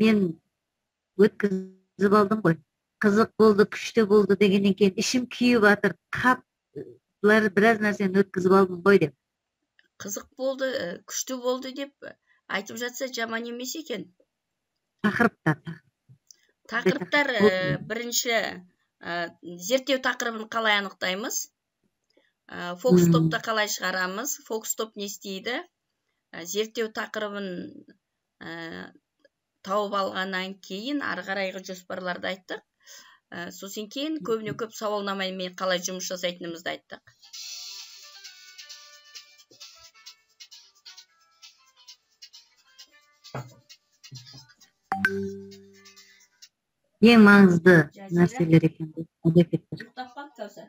мен өткізіп алдым ғой. Қызық болды, күшті болды дегеннен кейін ішім күйіп жатыр. Біраз нәрсені өткізіп алдым ғой деп. Қызық болды, күшті болды деп айтып жатса жаман емес екен. Тақырыптар бірінші зерттеу тақырыбын қалай анықтаймыз? Фокус-топты қалай шығарамыз? Фокус-топ не істейді? Зерттеу тақырыбын тауып алғаннан кейін ары қарайғы жоспарларды айттық. Сосын кейін көбіне көп сауалнамамен қалай жұмыс жасайтынымызды айттық. Ең маңызды нәрселер екен бұл. Ұйықтап қалды Кәусар.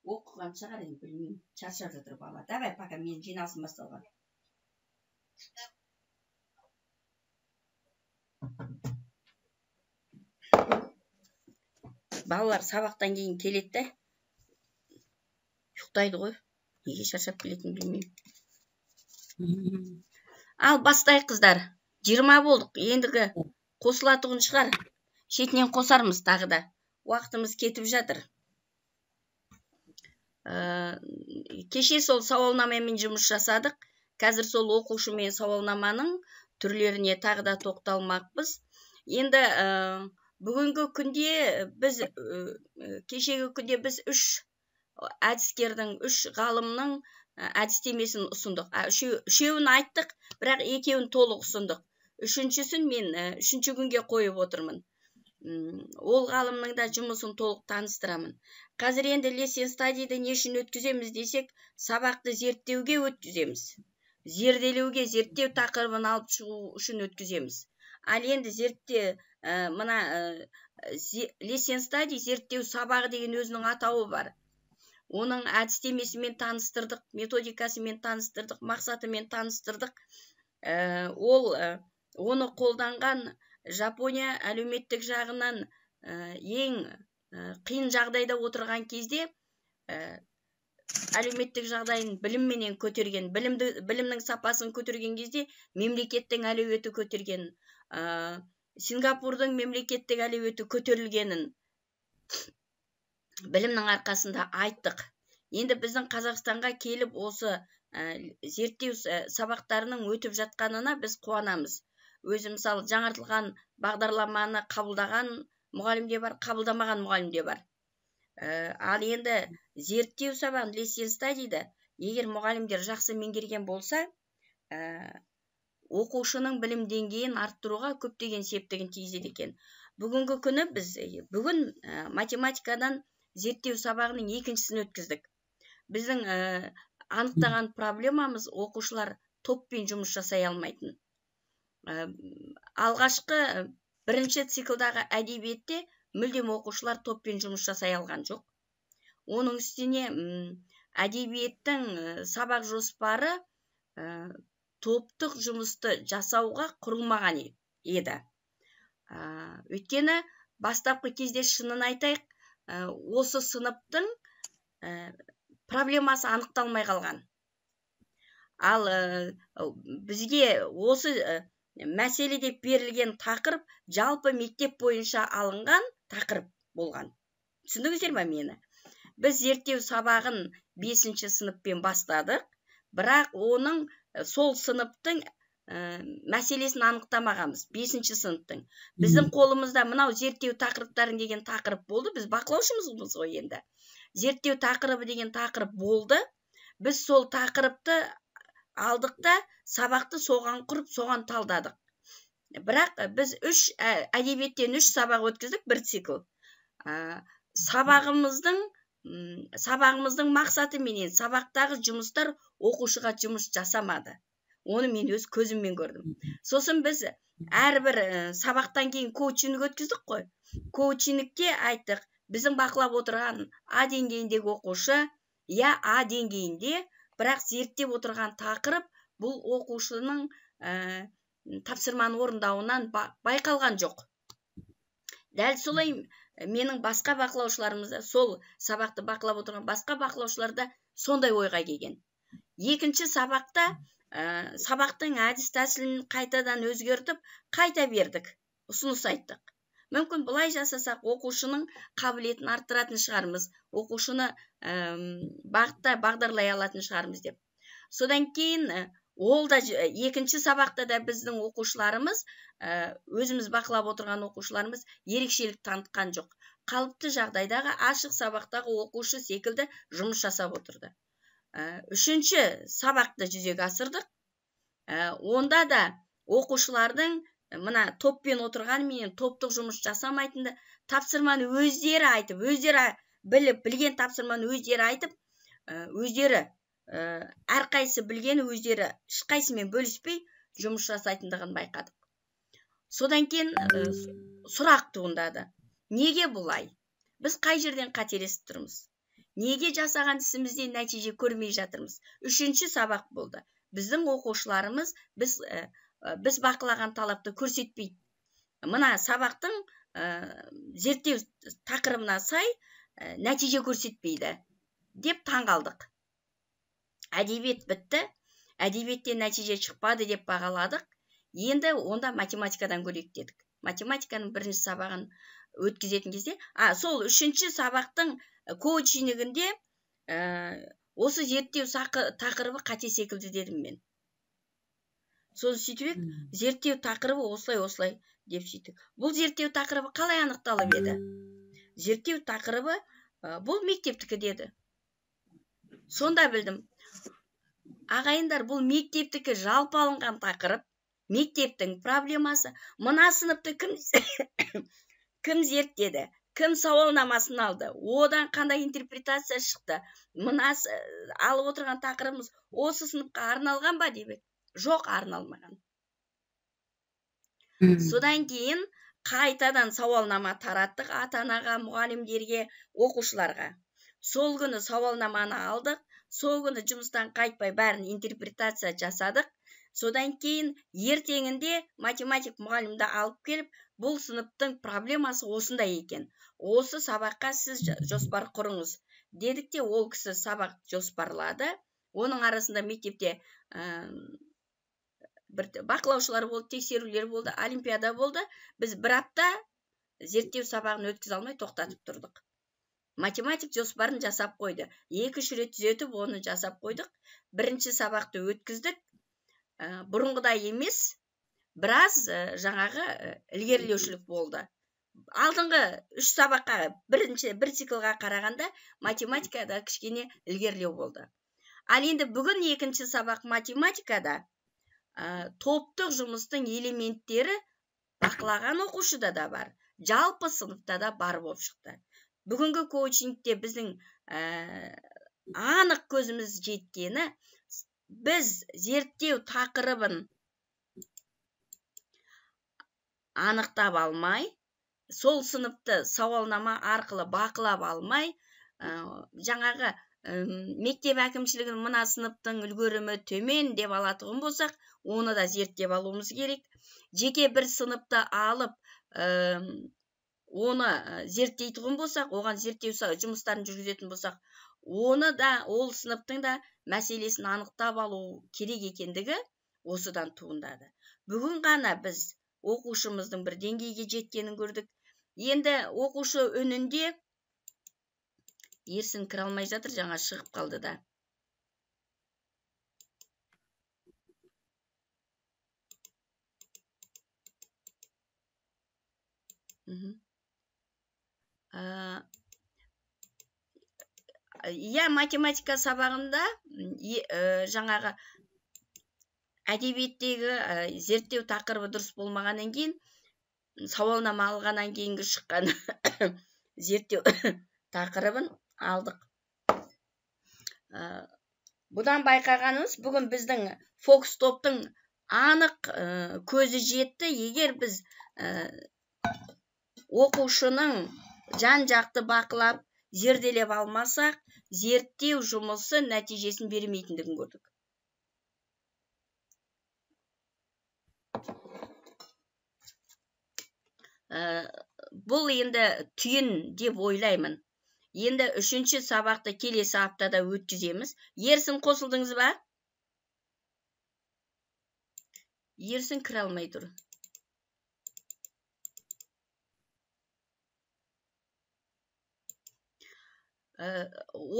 Оқыған шығар, білмеймін. Шаршап жатыр бала. Давай, пока мен жиналсын басталған. Балалар сабақтан кейін келеді. Ұйықтайды ғой. Неге шаршап келетінін білмеймін. Ал бастайық қыздар. 20 болдық. Ендігі қосылатығын шығар. Шетінен қосармыз тағы да. Уақытымыз кетіп жатыр. Кеше сол сауалнамамен жұмыс жасадық. Қазір сол оқушымен сауалнаманың түрлеріне тағы да тоқталмақпыз. Енді бүгінгі күнде біз кешегі күнде біз 3 әдіскердің, 3 ғалымның әдістемесін ұсындық. Үшеуін айттық, бірақ екеуін толық ұсындық. Үшіншісін мен 3-ші күнге қойып отырмын. Ол ғалымның да жұмысын толық таныстырамын. Қазір енді lesson study'ді не үшін өткіземіз десек, сабақты зерттеуге өткіземіз. Зерделеуге, зерттеу тақырыбын алып шығу үшін өткіземіз. Ал енді lesson study зерттеу сабағы деген өзінің атауы бар. Оның әдістемесімен таныстырдық, методикасымен таныстырдық, мақсатымен таныстырдық. Оны қолданған Жапония әлеуметтік жағынан ең қиын жағдайда отырған кезде әлеуметтік жағдайын білімменен көтерген, білімнің сапасын көтерген кезде мемлекеттің әлеуеті көтерген, Сингапурдың мемлекеттік әлеуеті көтерілгенін білімнің арқасында айттық. Енді біздің Қазақстанға келіп осы зерттеу сабақтарының өтіп жатқанына біз қуанамыз. Өзі мысалы жаңартылған бағдарламаны қабылдаған мұғалім де бар, қабылдамаған мұғалім де бар. Ал енді зерттеу сабағын lesson study'ді егер мұғалімдер жақсы меңгерген болса, оқушының білім деңгейін арттыруға көптеген септігін тигізеді екен. Бүгінгі күні бүгін математикадан зерттеу сабағының екіншісін өткіздік. Біздің анықтаған проблемамыз оқушылар топпен жұмыс жасай алмайтын. Алғашқы бірінші циклдағы әдебиетте мүлдем оқушылар топпен жұмыс жасай алған жоқ. Оның үстіне әдебиеттің сабақ жоспары топтық жұмысты жасауға құрылмаған еді. Өйткені бастапқы кезде шынын айтайық, осы сыныптың проблемасы анықталмай қалған. Ал бізге осы мәселе деп берілген тақырып жалпы мектеп бойынша алынған тақырып болған. Түсіндіңіздер ме мені? Біз зерттеу сабағын 5-ші сыныппен бастадық, бірақ оның сол сыныптың мәселесін анықтамағанбыз, 5-ші сыныптың. Біздің қолымызда мынау зерттеу тақырыптарын деген тақырып болды, біз бақылаушымыз ғой енді. Зерттеу тақырыбы деген тақырып болды, біз сол тақырыпты алдық да сабақты соған құрып, соған талдадық. Бірақ біз әдебиеттен 3 сабақ өткіздік, бір цикл. Сабағымыздың мақсаты менен сабақтағы жұмыстар оқушыға жұмыс жасамады. Оны мен өз көзіммен көрдім. Сосын біз әрбір сабақтан кейін коучинг өткіздік қой. Коучингке айттық, біздің бақылап отырған А деңгейіндегі оқушы, А деңгейінде, бірақ зерттеп отырған тақырып бұл оқушының тапсырманы орындауынан байқалған жоқ. Дәл солай менің басқа бақылаушыларымызда, сол сабақты бақылап отырған басқа бақылаушыларда сондай ойға келген. екінші сабақта сабақтың әдіс тәсілін қайтадан өзгертіп қайта бердік, ұсыныс айттық. Мүмкін бұлай жасасақ оқушының қабілетін арттыратын шығармыз, оқушыны бағдарлай алатын шығармыз деп. Содан кейін ол да екінші сабақта да біздің оқушыларымыз, өзіміз бақылап отырған оқушыларымыз ерекшелік танытқан жоқ. Қалыпты жағдайдағы ашық сабақтағы оқушы секілді жұмыс жасап отырды. Үшінші сабақты жүзеге асырдық. Онда да оқушылардың мына топпен отырғанымен топтық жұмыс жасамайтынды, тапсырманы өздері айтып, өздері білген тапсырманы өздері айтып, өздері әрқайсы білгені өздері ешқайсымен бөліспей жұмыс жасайтындығын байқадық. Содан кейін сұрақ туындады. Неге бұлай? Біз қай жерден қателесіп тұрмыз? Неге жасаған ісімізде нәтиже көрмей жатырмыз? Үшінші сабақ болды. Біздің оқушыларымыз біз бақылаған талапты көрсетпейді. Мына сабақтың зерттеу тақырыбына сай нәтиже көрсетпейді деп таңғалдық. Әдебиет бітті, әдебиеттен нәтиже шықпады деп бағаладық. Енді онда математикадан көрейік дедік. Математиканың бірінші сабағын өткізетін кезде, сол үшінші сабақтың коучингінде осы зерттеу тақырыбы қате секілді дедім мен. Соны сөйтіп, зерттеу тақырыбы осылай деп сөйттік. Бұл зерттеу тақырыбы қалай анықталып еді? Зерттеу тақырыбы бұл мектептікі деді. Сонда білдім. Ағайындар, бұл мектептікі жалпы алынған тақырып, мектептің проблемасы. Мына сыныпты кім зерттеді? Кім сауалнамасын алды? Одан қандай интерпретация шықты? Мына алып отырған тақырыбымыз осы сыныпқа арналған ба деп? Жоқ, арналмаған. Содан кейін қайтадан сауалнама тараттық ата-анаға, мұғалімдерге, оқушыларға. Сол күні сауалнаманы алдық, сол күні жұмыстан қайтпай бәрін интерпретация жасадық. Содан кейін ертеңінде математик мұғалімді алып келіп, бұл сыныптың проблемасы осындай екен. Осы сабаққа сіз жоспар құрыңыз. Дедік те, ол кісі сабақ жоспарлады. Оның арасында мектепте бір бақылаушылар болды, тексерулер болды, олимпиада болды. Біз бір апта зерттеу сабағын өткізе алмай тоқтатып тұрдық. Математик жоспарын жасап қойды. 2-3 рет түзетіп, оны жасап қойдық. Бірінші сабақты өткіздік. Бұрынғыдай емес, біраз жаңағы ілгерілеушілік болды. Алдыңғы 3 сабаққа, бір циклға қарағанда математикада кішкене ілгерілеу болды. Ал енді бүгін екінші сабақ математикада топтық жұмыстың элементтері бақылаған оқушыда да бар, жалпы сыныпта да бар болып шықты. Бүгінгі коучингте біздің анық көзіміз жеткені, біз зерттеу тақырыбын анықтап алмай, сол сыныпты сауалнама арқылы бақылап алмай, жаңағы мектеп әкімшілігінің мына сыныптың үлгерімі төмен деп алатығын болсақ, оны да зерттеп алуымыз керек. Жеке бір сыныпты алып, оны зерттейтін болсақ, оған зерттеу жұмыстарын жүргізетін болсақ, оны да, ол сыныптың да мәселесін анықтап алу керек екендігі осыдан туындады. Бүгін ғана біз оқушымыздың бір деңгейге жеткенін көрдік. Енді оқушы үнінде ерсін кіре алмай жатыр, жаңа шығып қалды да. Математика сабағында жаңағы әдебиеттегі зерттеу тақырыбы дұрыс болмағаннан кейін, сауалнама алғаннан кейінгі шыққан зерттеу тақырыбын алдық. Бұдан байқағанымыз, бүгін біздің фокус топтың анық көзі жетті. Егер біз оқушының жан-жақты бақылап, зерделеп алмасақ, зерттеу жұмысы нәтижесін бермейтіндігін көрдік. Бұл енді түйін деп ойлаймын. Енді 3-ші сабақты келесі аптада өткіземіз. Ерсін, қосылдыңыз ба? Ерсін кіре алмай тұр.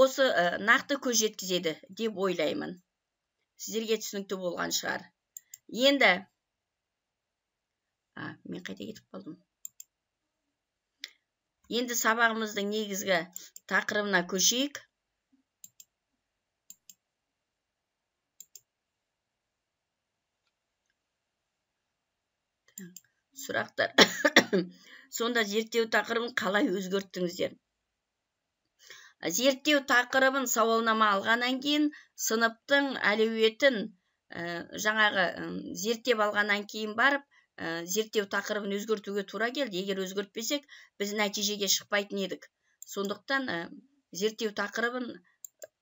Осы нақты көз жеткізеді деп ойлаймын. Сіздерге түсінікті болған шығар. Енді, мен қайта кетіп қалдым. Енді сабағымыздың негізгі тақырыбына көшейік. Сұрақтар. Сонда зерттеу тақырыбын қалай өзгерттіңіздер? Зерттеу тақырыбын сауалнама алғаннан кейін сыныптың әлеуетін жаңағы зерттеп алғаннан кейін барып зерттеу тақырыбын өзгертуге тура келді. Егер өзгертпесек, біз нәтижеге шықпайтын едік. Сондықтан зерттеу тақырыбын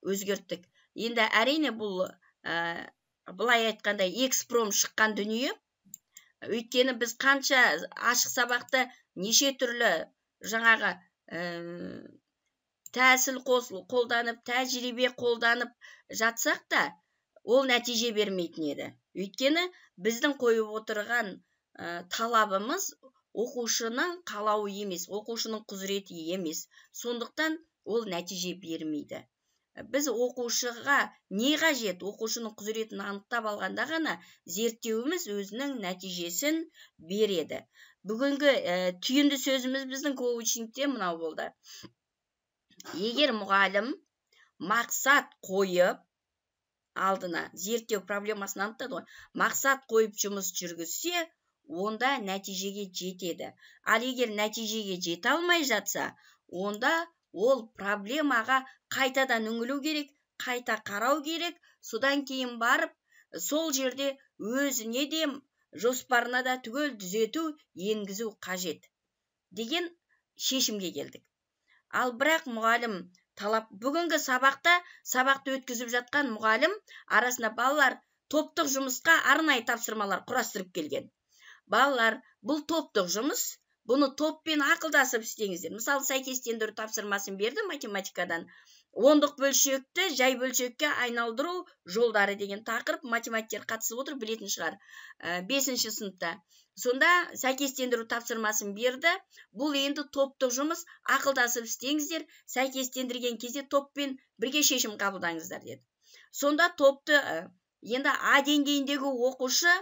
өзгерттік. Енді әрине бұл былай айтқанда экспром шыққан дүние. Өйткені біз қанша ашық сабақты неше түрлі жаңағы тәсіл қолданып, тәжірибе қолданып жатсақ та, ол нәтиже бермейтін еді. Өйткені біздің қойып отырған талабымыз оқушының қалауы емес, оқушының құзыреті емес. Сондықтан ол нәтиже бермейді. Біз оқушыға не қажет? Оқушының құзыретін анықтап алғанда ғана зерттеуіміз өзінің нәтижесін береді. Бүгінгі түйінді сөзіміз біздің коучингте мынау болды. Егер мұғалім мақсат қойып, алдына зерттеу проблемасын анықтады ғой, мақсат қойып жұмыс жүргізсе, онда нәтижеге жетеді. Ал егер нәтижеге жете алмай жатса, онда ол проблемаға қайтадан үңілу керек, қайта қарау керек, содан кейін барып, сол жерде өзіне де жоспарына да түгел түзету енгізу қажет деген шешімге келдік. Ал бірақ мұғалім бүгінгі сабақты өткізіп жатқан мұғалім арасында балалар топтық жұмысқа арнайы тапсырмалар құрастырып келген. Балалар, бұл топтық жұмыс, бұны топпен ақылдасып істеңіздер. Мысалы, сәйкестендіру тапсырмасын берді математикадан. Ондық бөлшекті жай бөлшекке айналдыру жолдары деген тақырып математиктер қатысып отыр, білетін шығар. 5-ші сыныпта. Сонда сәйкестендіру тапсырмасын берді. Бұл енді топтық жұмыс, ақылдасып істеңіздер, сәйкестендірген кезде топпен бірге шешім қабылдаңыздар деді. Сонда топты енді А деңгейіндегі оқушы,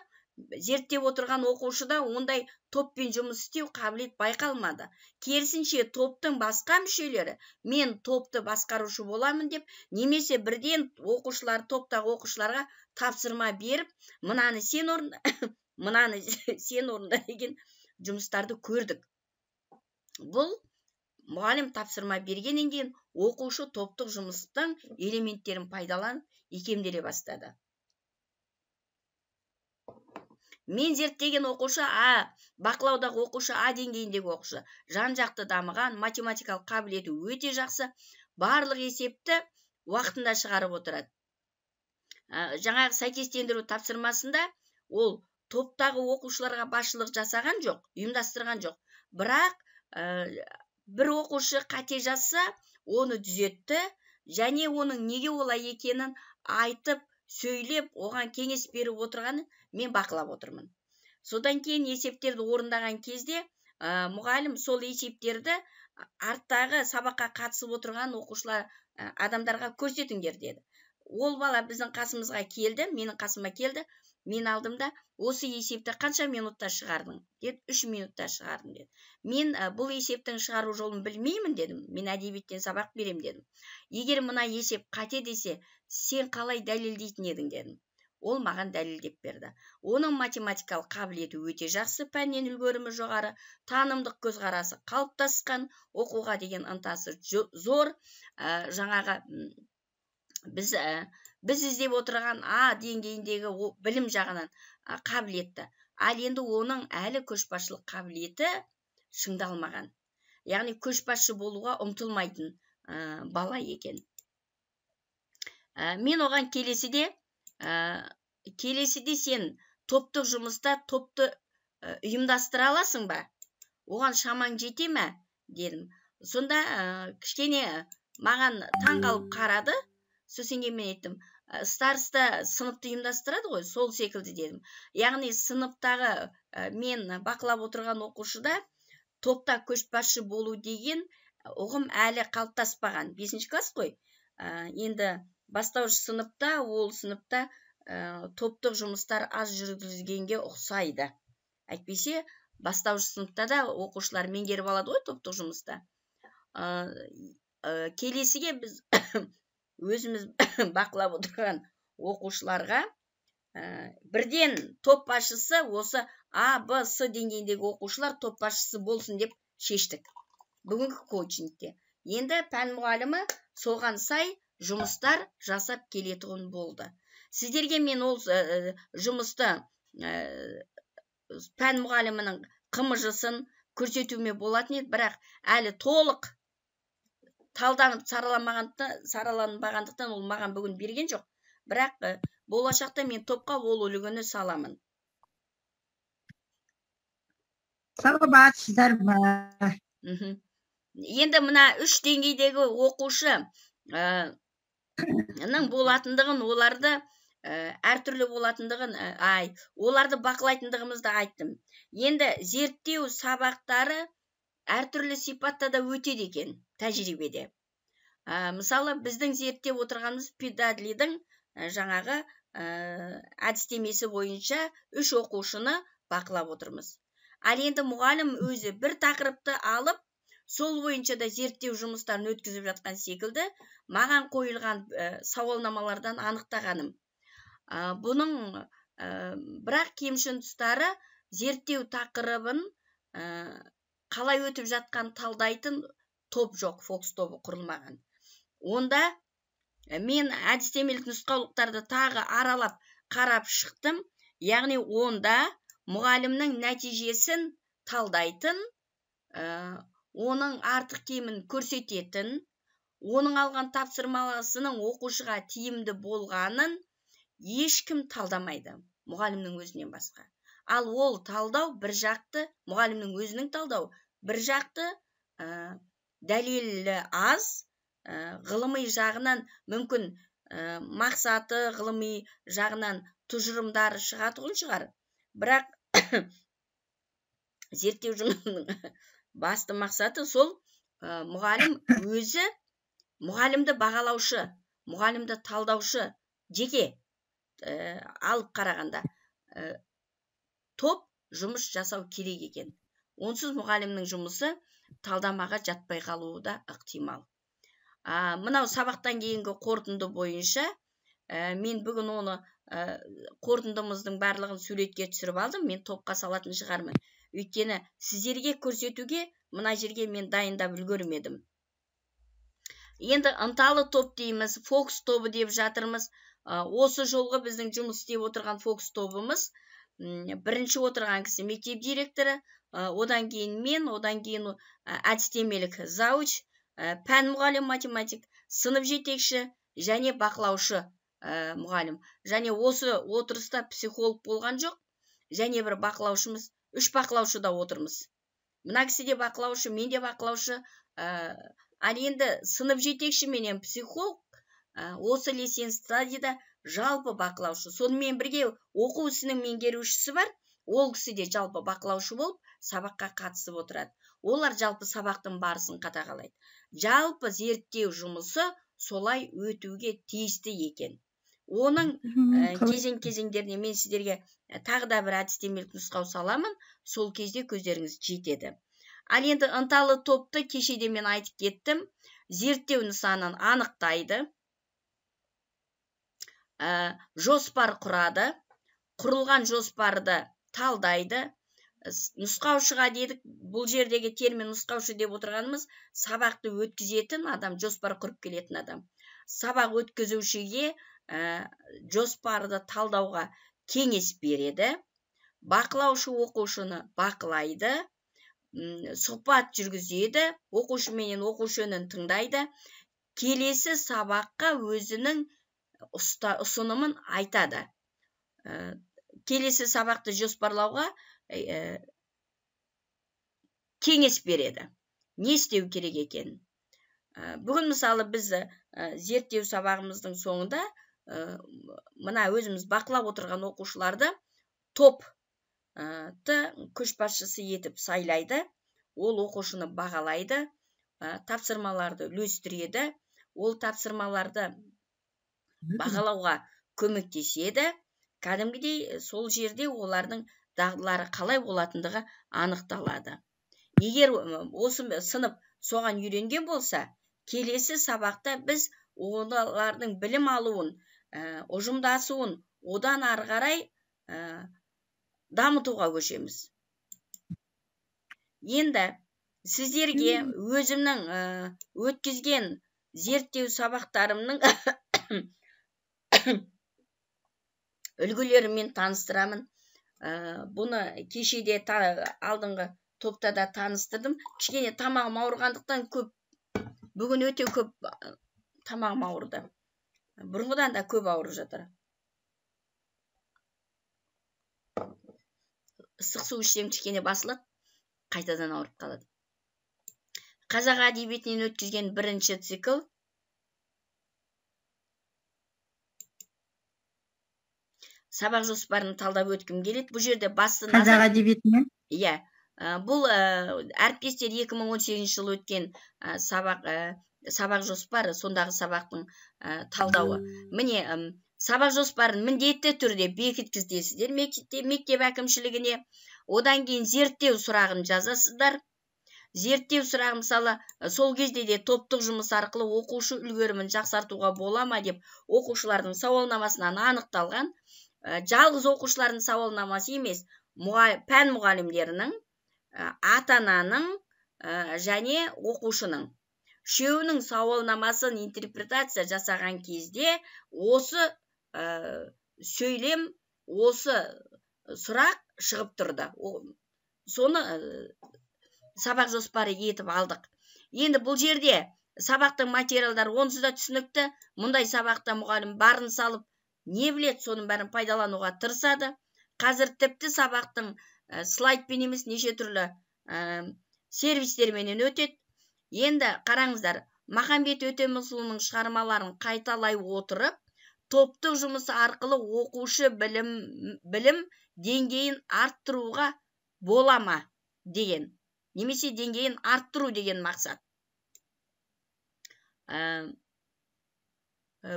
зерттеп отырған оқушыда ондай топпен жұмыс істеу қабілет байқалмады. Керісінше топтың басқа мүшелері, мен топты басқарушы боламын деп, немесе бірден топтағы оқушыларға тапсырма беріп, мынаны сен орында, мынаны сен орында деген жұмыстарды көрдік. Бұл мұғалім тапсырма бергеннен кейін оқушы топтық жұмыстың элементтерін пайдаланып икемделе бастады. Мен зерттеген оқушы бақылаудағы оқушы А деңгейіндегі оқушы, жан-жақты дамыған, математикалық қабілеті өте жақсы, барлық есепті уақытында шығарып отырады. Жаңағы сәйкестендіру тапсырмасында ол топтағы оқушыларға басшылық жасаған жоқ, ұйымдастырған жоқ. Бірақ бір оқушы қате жазса, оны түзетті, және оның неге олай екенін айтып, сөйлеп, оған кеңес беріп отырғаны мен бақылап отырмын. Содан кейін есептерді орындаған кезде мұғалім сол есептерді арттағы сабаққа қатысып отырған оқушылар адамдарға көрсетіңдер деді. Ол бала біздің қасымызға келді, менің қасыма келді, мен алдымда осы есепті қанша минутта шығардың деді, 3 минутта шығардым деді. Мен бұл есептің шығару жолын білмеймін дедім, мен әдебиеттен сабақ берем дедім. Егер мына есеп қате десе, сен қалай дәлелдейтін едің дедім. Ол маған дәлелдеп берді. Оның математикалық қабілеті өте жақсы, пәннен үлгерімі жоғары, танымдық көзқарасы қалыптасқан, оқуға деген ынтасы зор. Жаңағы біз іздеп отырған А деңгейіндегі білім жағынан қабілетті. Ал енді оның әлі көшбасшылық қабілеті шыңдалмаған. Яғни көшбасшы болуға ұмтылмайтын бала екен. Мен оған келесіде сен топтық жұмыста топты ұйымдастыра аласың ба? Оған шамаң жете ме? Дедім. Сонда кішкене маған таң қалып қарады. Сосын мен айттым, староста сыныпты ұйымдастырады ғой, сол секілді дедім. Яғни сыныптағы мен бақылап отырған оқушыда топта көшбасшы болу деген ұғым әлі қалыптаспаған. 5-ші класс қой. Енді бастауыш сыныпта, ол сыныпта топтық жұмыстар аз жүргізілгенге ұқсайды. Әйтпесе, бастауыш сыныпта да оқушылар меңгеріп алады ғой топтық жұмыста. Келесіге біз өзіміз бақылап отырған оқушыларға бірден топ басшысы осы А, Б, С деңгейіндегі оқушылар топ басшысы болсын деп шештік. Бүгінгі коучингте. Енді пән мұғалімі соған сай жұмыстар жасап келетұғын болды. Сіздерге мен ол жұмысты пән мұғалімінің қымыжысын көрсетуіме болатын еді, бірақ әлі толық талданып сараланбағандықтан ол маған бүгін берген жоқ. Бірақ болашақта мен топқа ол үлгіні саламын. Саламатсыздар ма? Енді мына 3 деңгейдегі оқушы болатындығын, оларды әртүрлі болатындығын, оларды бақылайтындығымызды айттым. Енді зерттеу сабақтары әртүрлі сипатта да өтеді екен тәжірибеде. Мысалы, біздің зерттеп отырғанымыз Педадлидің жаңағы әдістемесі бойынша 3 оқушыны бақылап отырмыз. Ал енді мұғалім өзі бір тақырыпты алып, сол бойынша да зерттеу жұмыстарын өткізіп жатқан секілді, маған қойылған сауалнамалардан анықтағаным. Бұның бірақ кемшін тұстары зерттеу тақырыбын қалай өтіп жатқан талдайтын топ жоқ, фокус тобы құрылмаған. Онда мен әдістемелік нұсқаулықтарды тағы аралап қарап шықтым. Яғни онда мұғалімнің нәтижесін талдайтын, оның артық кемін көрсететін, оның алған тапсырмасының оқушыға тиімді болғанын ешкім талдамайды, мұғалімнің өзінен басқа. Ал ол талдау бір жақты, мұғалімнің өзінің талдау бір жақты, дәлелі аз, ғылыми жағынан мүмкін мақсаты, ғылыми жағынан тұжырымдары шығатұғын шығар. Бірақ зерттеу жұмысының басты мақсаты сол мұғалім өзі, мұғалімді бағалаушы, мұғалімді талдаушы, жеке алып қарағанда топ жұмыс жасау керек екен. Онсыз мұғалімнің жұмысы талдамаға жатпай қалуы да ықтимал. Мынау сабақтан кейінгі қорытынды бойынша мен бүгін оны қорытындымыздың барлығын суретке түсіріп алдым. Мен топқа салатын шығармын. Өйткені сіздерге көрсетуге мына жерге мен дайындап үлгермедім. Енді ынталы топ дейміз, фокус тобы деп жатырмыз. Осы жолғы біздің жұмыс істеп отырған фокус тобымыз бірінші отырған кісі мектеп директоры, одан кейін мен, одан кейін әдістемелік зауч, пән мұғалім математик, сынып жетекші және бақылаушы мұғалім. Және осы отырыста психолог болған жоқ, және бір бақылаушымыз, 3 бақылаушы да отырмыз. Мына кісі де бақылаушы, мен де бақылаушы. Ал енді сынып жетекші менен психолог осы лесен стадияда жалпы бақылаушы. Сонымен бірге оқу ісінің меңгерушісі бар, ол кісі де жалпы бақылаушы болып сабаққа қатысып отырады. Олар жалпы сабақтың барысын қадағалайды. Жалпы зерттеу жұмысы солай өтуге тиісті екен. Оның кезең-кезеңдеріне мен сіздерге тағы да бір әдістемелік нұсқау саламын, сол кезде көздеріңіз жетеді. Ал енді ынталы топты кешеде мен айтып кеттім, зерттеу нысанын анықтайды, жоспар құрады, құрылған жоспарды талдайды, нұсқаушыға дедік, бұл жердегі термин нұсқаушы деп отырғанымыз сабақты өткізетін адам, жоспар құрып келетін адам. Сабақ өткізушіге жоспарды талдауға кеңес береді, бақылаушы оқушыны бақылайды, сұхбат жүргізеді, оқушы менен оқушының тыңдайды, келесі сабаққа өзінің ұсынымын айтады. Келесі сабақты жоспарлауға кеңес береді. Не істеу керек екен? Бүгін мысалы біз зерттеу сабағымыздың соңында мына өзіміз бақылап отырған оқушыларды топты көшбасшысы етіп сайлайды. Ол оқушыны бағалайды, тапсырмаларды үлестіреді, ол тапсырмаларды бағалауға көмектеседі. Кәдімгідей сол жерде олардың дағдылары қалай болатындығы анықталады. Егер осы сынып соған үйренген болса, келесі сабақта біз олардың білім алуын, ұжымдасуын одан ары қарай дамытуға көшеміз. Енді сіздерге өзімнің өткізген зерттеу сабақтарымның үлгілерімен таныстырамын. Бұны кешеде алдыңғы топта да таныстырдым. Кішкене тамағым ауырғандықтан бүгін өте көп тамағым ауырды. Бұрынғыдан да көп ауырып жатыр. Ыстық су ішсем кішкене басылады, қайтадан ауырып қалады. Қазақ әдебиетінен өткізген бірінші цикл. Сабақ жоспарын талдап өткім келеді. Бұл жерде басты назар. Қазақ әдебиетінен? Иә. Бұл әріптестер 2018 жылы өткен сабақ жоспары, сондағы сабақтың талдауы. Міне, сабақ жоспарын міндетті түрде бекіткіздесіздер мектеп әкімшілігіне. Одан кейін зерттеу сұрағын жазасыздар. Зерттеу сұрағы мысалы сол кезде де топтық жұмыс арқылы оқушы үлгерімін жақсартуға бола ма деп оқушылардың сауалнамасынан анықталған. Жалғыз оқушылардың сауалнамасы емес, пән мұғалімдерінің, ата-ананың және оқушының. Үшеуінің сауалнамасын интерпретация жасаған кезде осы сөйлем, осы сұрақ шығып тұрды. Соны сабақ жоспары етіп алдық. Енді бұл жерде сабақтың материалдары онсыз да түсінікті. Мұндай сабақта мұғалім барын салып, не білет, соның бәрін пайдалануға тырысады. Қазір тіпті сабақтың слайдпен емес неше түрлі сервистерменен өтеді. Енді қараңыздар, Махамбет Өтемісұлының шығармаларын қайталай отырып, топтық жұмысы арқылы оқушы білім деңгейін арттыруға бола ма деген, немесе деңгейін арттыру деген мақсат.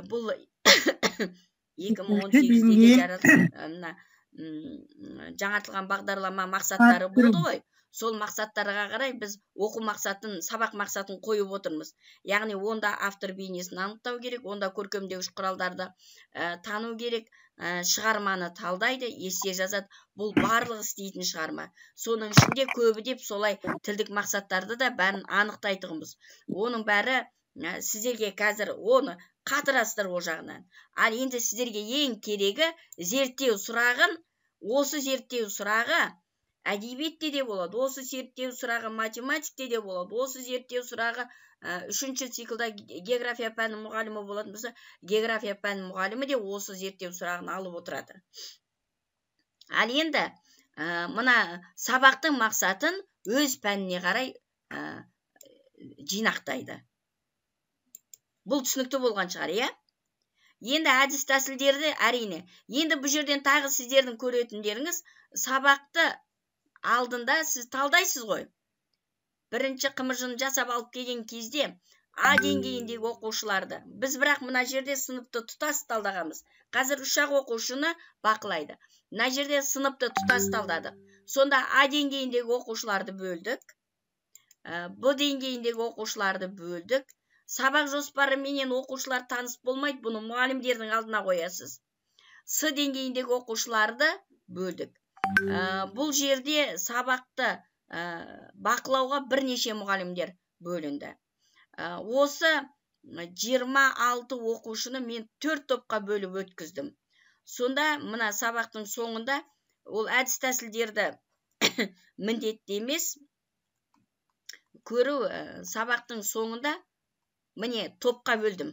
Бұл 2018-де жаратылған жаңартылған бағдарлама мақсаттары болды ғой. Сол мақсаттарға қарай біз оқу мақсатын, сабақ мақсатын қойып отырмыз. Яғни онда автор бейнесін анықтау керек, онда көркемдеуіш құралдарды тану керек, шығарманы талдайды, есте жазады. Бұл барлығы істейтін шығарма. Соның ішінде көбі деп солай тілдік мақсаттарды да бәрін анықтайтығымыз. Оның бәрі сіздерге қазір оны қатырастыр о жағынан. Ал енді сіздерге ең керегі зерттеу сұрағын, осы зерттеу сұрағы әдебиетте де болады, осы зерттеу сұрағы математикте де болады, осы зерттеу сұрағы үшінші циклда география пәні мұғалімі болатын болса, география пәні мұғалімі де осы зерттеу сұрағын алып отырады. Ал енді мына сабақтың мақсатын өз пәніне қарай жинақтайды. Бұл түсінікті болған шығар, иә? Енді әдіс тәсілдерді әрине. Енді бұл жерден тағы сіздердің көретіндеріңіз сабақты алдында сіз талдайсыз ғой. Бірінші қымыржын жасап алып келген кезде А деңгейіндегі оқушыларды. Біз бірақ мына жерде сыныпты тұтас талдағамыз. Қазір 3 оқушыны бақылайды. Мына жерде сыныпты тұтас талдадық. Сонда А деңгейіндегі оқушыларды бөлдік. Б деңгейіндегі оқушыларды бөлдік. Сабақ жоспары менен оқушылар таныс болмайды, бұны мұғалімдердің алдына қоясыз. С деңгейіндегі оқушыларды бөлдік. Бұл жерде сабақты бақылауға бірнеше мұғалімдер бөлінді. Осы 26 оқушыны мен 4 топқа бөліп өткіздім. Сонда мына сабақтың соңында ол әдіс тәсілдерді міндетті емес көру сабақтың соңында міне топқа бөлдім.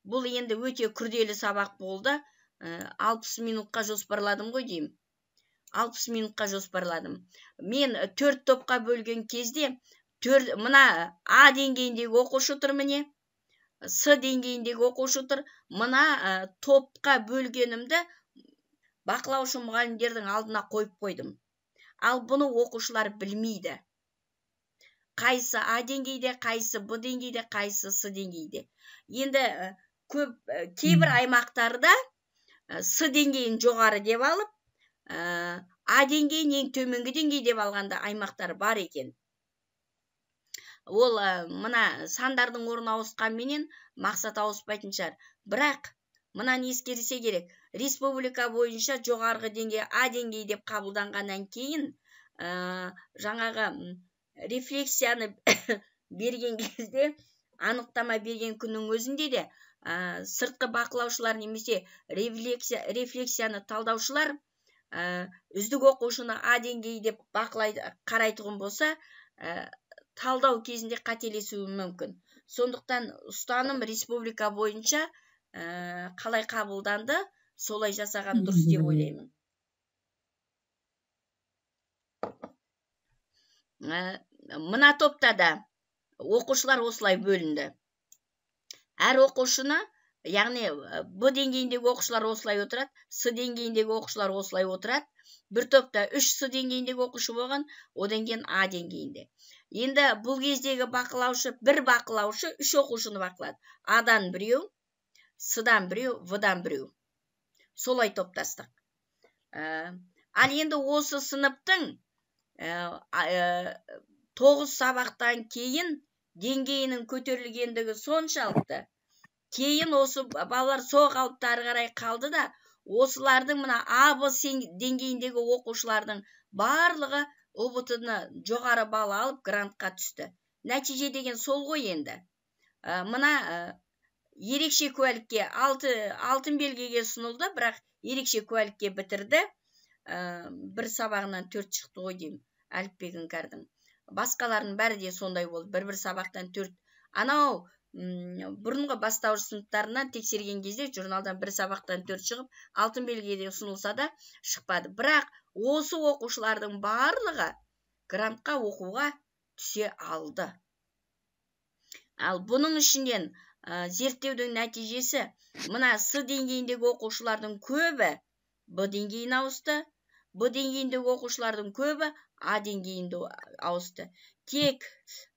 Бұл енді өте күрделі сабақ болды. 60 минутқа жоспарладым ғой деймін. 60 минутқа жоспарладым. Мен 4 топқа бөлген кезде мына А деңгейіндегі оқушы тұр міне. С деңгейіндегі оқушы тұр. Мына топқа бөлгенімді бақылаушы мұғалімдердің алдына қойып қойдым. Ал бұны оқушылар білмейді. Қайсы А деңгейде, қайсы Б деңгейде, қайсы С деңгейде. Енді кейбір аймақтарда С деңгейін жоғары деп алып, А деңгейін ең төменгі деңгей деп алғанда аймақтар бар екен. Ол мына сандардың орны ауысқанменен мақсат ауыспайтын шығар. Бірақ мынаны ескерсе керек. Республика бойынша жоғарғы деңгей А деңгей деп қабылданғаннан кейін жаңағы рефлексияны берген кезде, анықтама берген күннің өзінде де сыртқы бақылаушылар немесе рефлексияны талдаушылар үздік оқушыны А деңгейі деп қарайтұғын болса, талдау кезінде қателесуі мүмкін. Сондықтан ұстаным республика бойынша қалай қабылданды, солай жасаған дұрыс деп ойлаймын. Мына топта да оқушылар осылай бөлінді. Әр оқушыны, яғни Б деңгейіндегі оқушылар осылай отырады, С деңгейіндегі оқушылар осылай отырады. Бір топта 3 С деңгейіндегі оқушы болған, одан кейін А деңгейінде. Енді бұл кездегі бақылаушы, бір бақылаушы 3 оқушыны бақылады. Адан біреу, С-дан біреу, В-дан біреу. Солай топтастық. Ал енді осы сыныптың 9 сабақтан кейін деңгейінің көтерілгендігі соншалықты. Кейін осы балалар сол қалыпта ары қарай қалды да, осылардың мына А, Б деңгейіндегі оқушылардың барлығы ұбт-ны жоғары балл алып грантқа түсті. Нәтиже деген сол ғой енді. Мына ерекше куәлікке алтын белгіге ұсынылды, бірақ ерекше куәлікке бітірді. Бір сабағынан 4 шықты ғой деймін, әліпбек Іңкәрдің. Басқалардың бәрі де сондай болды, бір сабақтан 4. Анау бұрынғы бастауыш сыныптарынан тексерген кезде журналдан бір сабақтан 4 шығып, алтын белгіге ұсынылса да шықпады. Бірақ осы оқушылардың барлығы грантқа оқуға түсе алды. Ал бұның ішінен зерттеудің нәтижесі, мына С деңгейіндегі оқушылардың көбі Б деңгейін ауысты, Б деңгейіндегі оқушылардың көбі А деңгейінде ауысты. Тек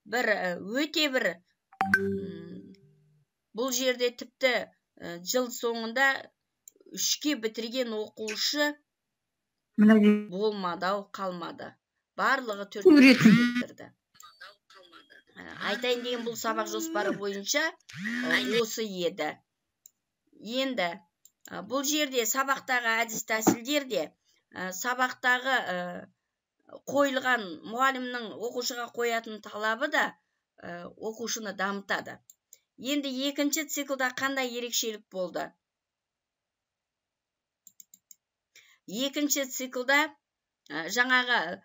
өте бір бұл жерде тіпті жыл соңында 3-ке бітірген оқушы болмады, қалмады. Барлығы 4-ке бітірді. Айтайын деген бұл сабақ жоспары бойынша осы еді. Енді бұл жерде сабақтағы әдіс тәсілдерде сабақтағы қойылған мұғалімнің оқушыға қоятын талабы да оқушыны дамытады. Енді екінші циклда қандай ерекшелік болды? Екінші циклда жаңағы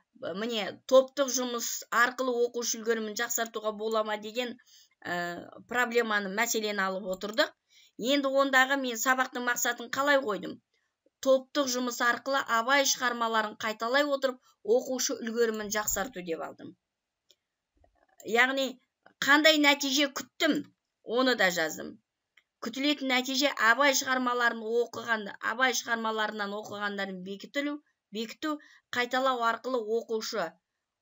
топтық жұмыс арқылы оқушы үлгерімін жақсартуға болама деген проблеманы, мәселені алып отырдық. Енді ондағы мен сабақтың мақсатын қалай қойдым? Топтық жұмыс арқылы Абай шығармаларын қайталай отырып, оқушы үлгерімін жақсарту деп алдым. Яғни, қандай нәтиже күттім, оны да жаздым. Күтілетін нәтиже Абай шығармаларынан оқығандарын бекіту, қайталау арқылы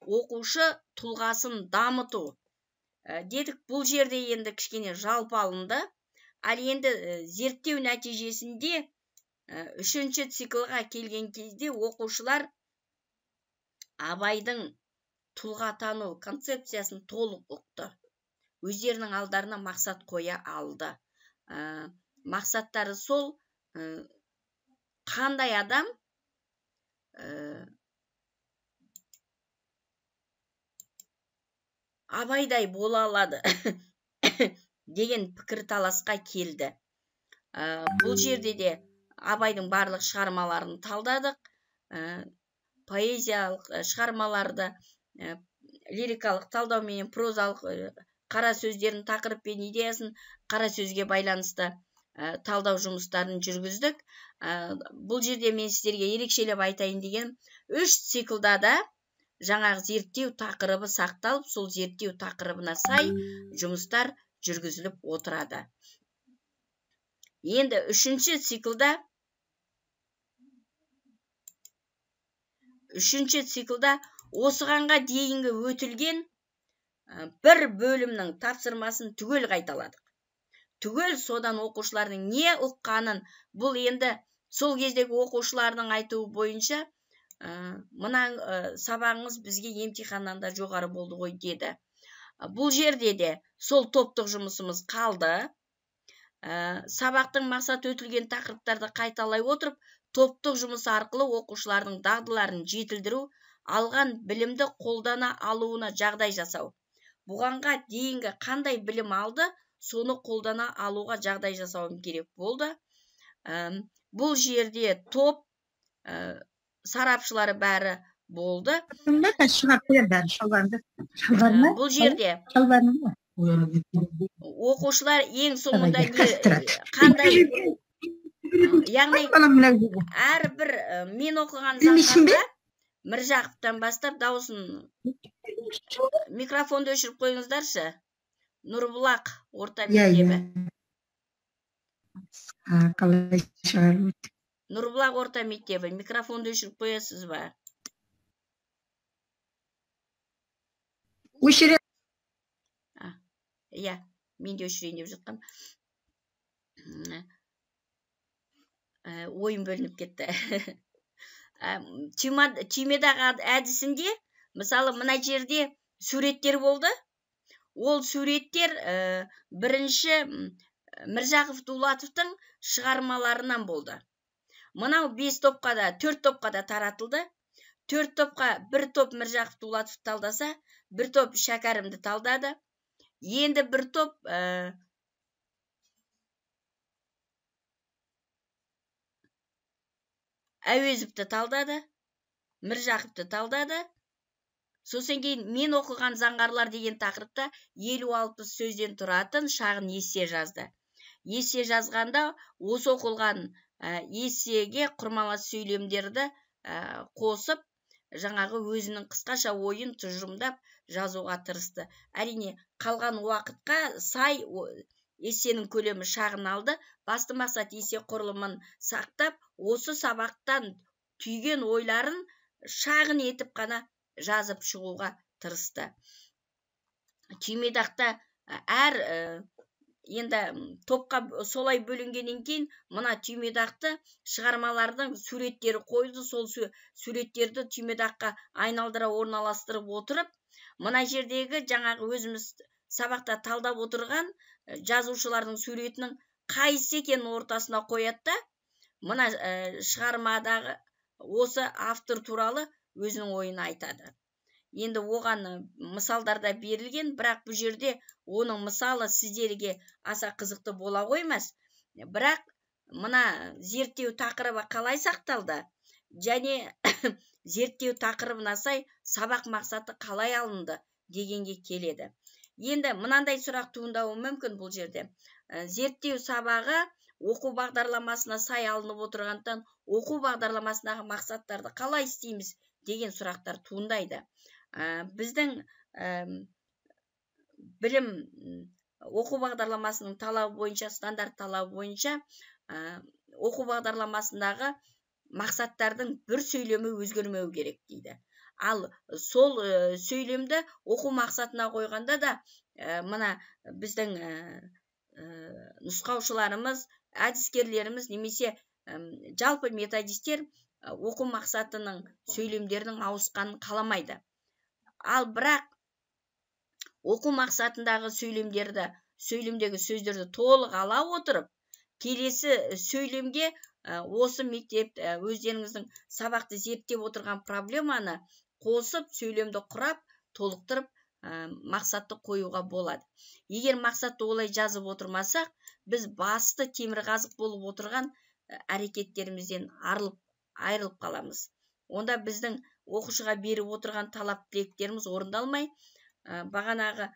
оқушы тұлғасын дамыту. Дедік, бұл жерде енді кішкене жалпы алынды. Ал енді зерттеу нәтижесінде 3-ші циклға келген кезде оқушылар Абайдың тұлға тану концепциясын толық ұқты. Өздерінің алдарына мақсат қоя алды. Мақсаттары сол, қандай адам Абайдай бола алады деген пікір таласқа келді. Бұл жерде де Абайдың барлық шығармаларын талдадық. Поэзиялық шығармаларды лирикалық талдау мен прозалық қара сөздерін, тақырып пен идеясын қара сөзге байланысты талдау жұмыстарын жүргіздік. Бұл жерде мен сіздерге ерекшелеп айтайын деген 3 циклда да жаңағы зерттеу тақырыбы сақталып, сол зерттеу тақырыбына сай жұмыстар жүргізіліп отырады. Енді үшінші циклда осығанға дейінгі өтілген бір бөлімнің тапсырмасын түгел қайталадық. Түгел содан оқушылардың не ұққанын, бұл енді сол кездегі оқушылардың айтуы бойынша мына сабағыңыз бізге емтиханнан да жоғары болды ғой деді. Бұл жерде де сол топтық жұмысымыз қалды. Сабақтың мақсаты өтілген тақырыптарды қайталай отырып, топтық жұмыс арқылы оқушылардың дағдыларын жетілдіру, алған білімді қолдана алуына жағдай жасау. Бұғанға дейінгі қандай білім алды, соны қолдана алуға жағдай жасауым керек болды. Бұл жерде топ сарапшылары бәрі болды. Бұл жерде оқушылар ең соңында қандай, яғни әрбір мен оқыған заңдарда Міржақыптан бастап дауысын микрофонды өшіріп қойыңыздаршы. Нұрбұлақ орта мектебі. Нұрбұлақ орта мектебі, микрофонды өшіріп қоясыз ба? Өшірем. Иә, мен де өшірейін деп жатқам. Ойын бөлініп кетті. Түймедағы әдісінде, мысалы, мына жерде суреттер болды. Ол суреттер бірінші Міржақып Дулатовтың шығармаларынан болды. Мынау 4 топқа да таратылды. 4 топқа бір топ Міржақып Дулатов талдаса, бір топ Шәкәрімді талдады. Енді бір топ Әуезовті талдады, Міржақыпты талдады. Сосын кейін мен оқыған заңғарлар деген тақырыпта 50-60 сөзден тұратын шағын есе жазды. Есе жазғанда осы оқылған есеге құрмалас сөйлемдерді қосып, жаңағы өзінің қысқаша ойын тұжырымдап жазуға тырысты. Әрине, қалған уақытқа сай есенің көлемі шағын алды. Басты мақсат есе құрылымын сақтап, осы сабақтан түйген ойларын шағын етіп қана жазып шығуға тырысты. Түймедақта енді топқа солай бөлінгеннен кейін, мына түймедақты шығармалардың суреттері қойды. Сол суреттерді түймедаққа айналдыра орналастырып отырып, мына жердегі жаңағы өзіміз сабақта талдап отырған жазушылардың суретінің қайсы екенін ортасына қояды да, мына шығармадағы осы автор туралы өзінің ойын айтады. Енді оған мысалдарда берілген, бірақ бұл жерде оның мысалы сіздерге аса қызықты бола қоймас. Бірақ мына зерттеу тақырыбы қалай сақталды, және зерттеу тақырыбына сай сабақ мақсаты қалай алынды дегенге келеді. Енді мынандай сұрақ туындауы мүмкін бұл жерде. Зерттеу сабағы оқу бағдарламасына сай алынып отырғандықтан, оқу бағдарламасындағы мақсаттарды қалай істейміз деген сұрақтар туындайды. Біздің білім оқу бағдарламасының талабы бойынша, стандарт талабы бойынша, оқу бағдарламасындағы мақсаттардың бір сөйлемі өзгермеу керек дейді. Ал сол сөйлемді оқу мақсатына қойғанда да, мына біздің нұсқаушыларымыз, әдіскерлеріміз немесе жалпы методистер оқу мақсатының сөйлемдерінің ауысқанын қаламайды. Ал бірақ оқу мақсатындағы сөйлемдегі сөздерді толық ала отырып, келесі сөйлемге осы мектеп өздеріңіздің сабақты зерттеп отырған проблеманы қосып, сөйлемді құрап, толықтырып, мақсатты қоюға болады. Егер мақсатты олай жазып отырмасақ, біз басты темірқазық болып отырған әрекеттерімізден айырылып қаламыз. Онда біздің оқушыға беріп отырған талап тілектеріміз орындалмай, бағанағы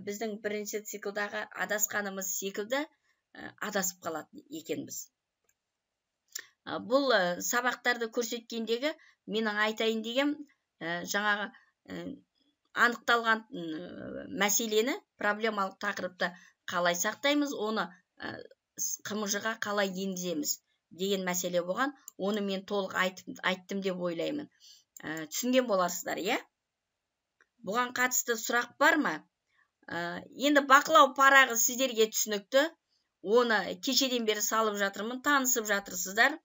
біздің бірінші циклдағы адасқанымыз секілді адасып қалады екенбіз. Бұл сабақтарды көрсеткендегі менің айтайын деген жаңағы анықталған мәселені, проблемалық тақырыпты қалай сақтаймыз, оны қымыжыға қалай енгіземіз деген мәселе болған. Оны мен толық айттым деп ойлаймын. Түсінген боларсыздар, иә? Бұған қатысты сұрақ бар ма? Енді бақылау парағы сіздерге түсінікті. Оны кешеден бері салып жатырмын, танысып жатырсыздар.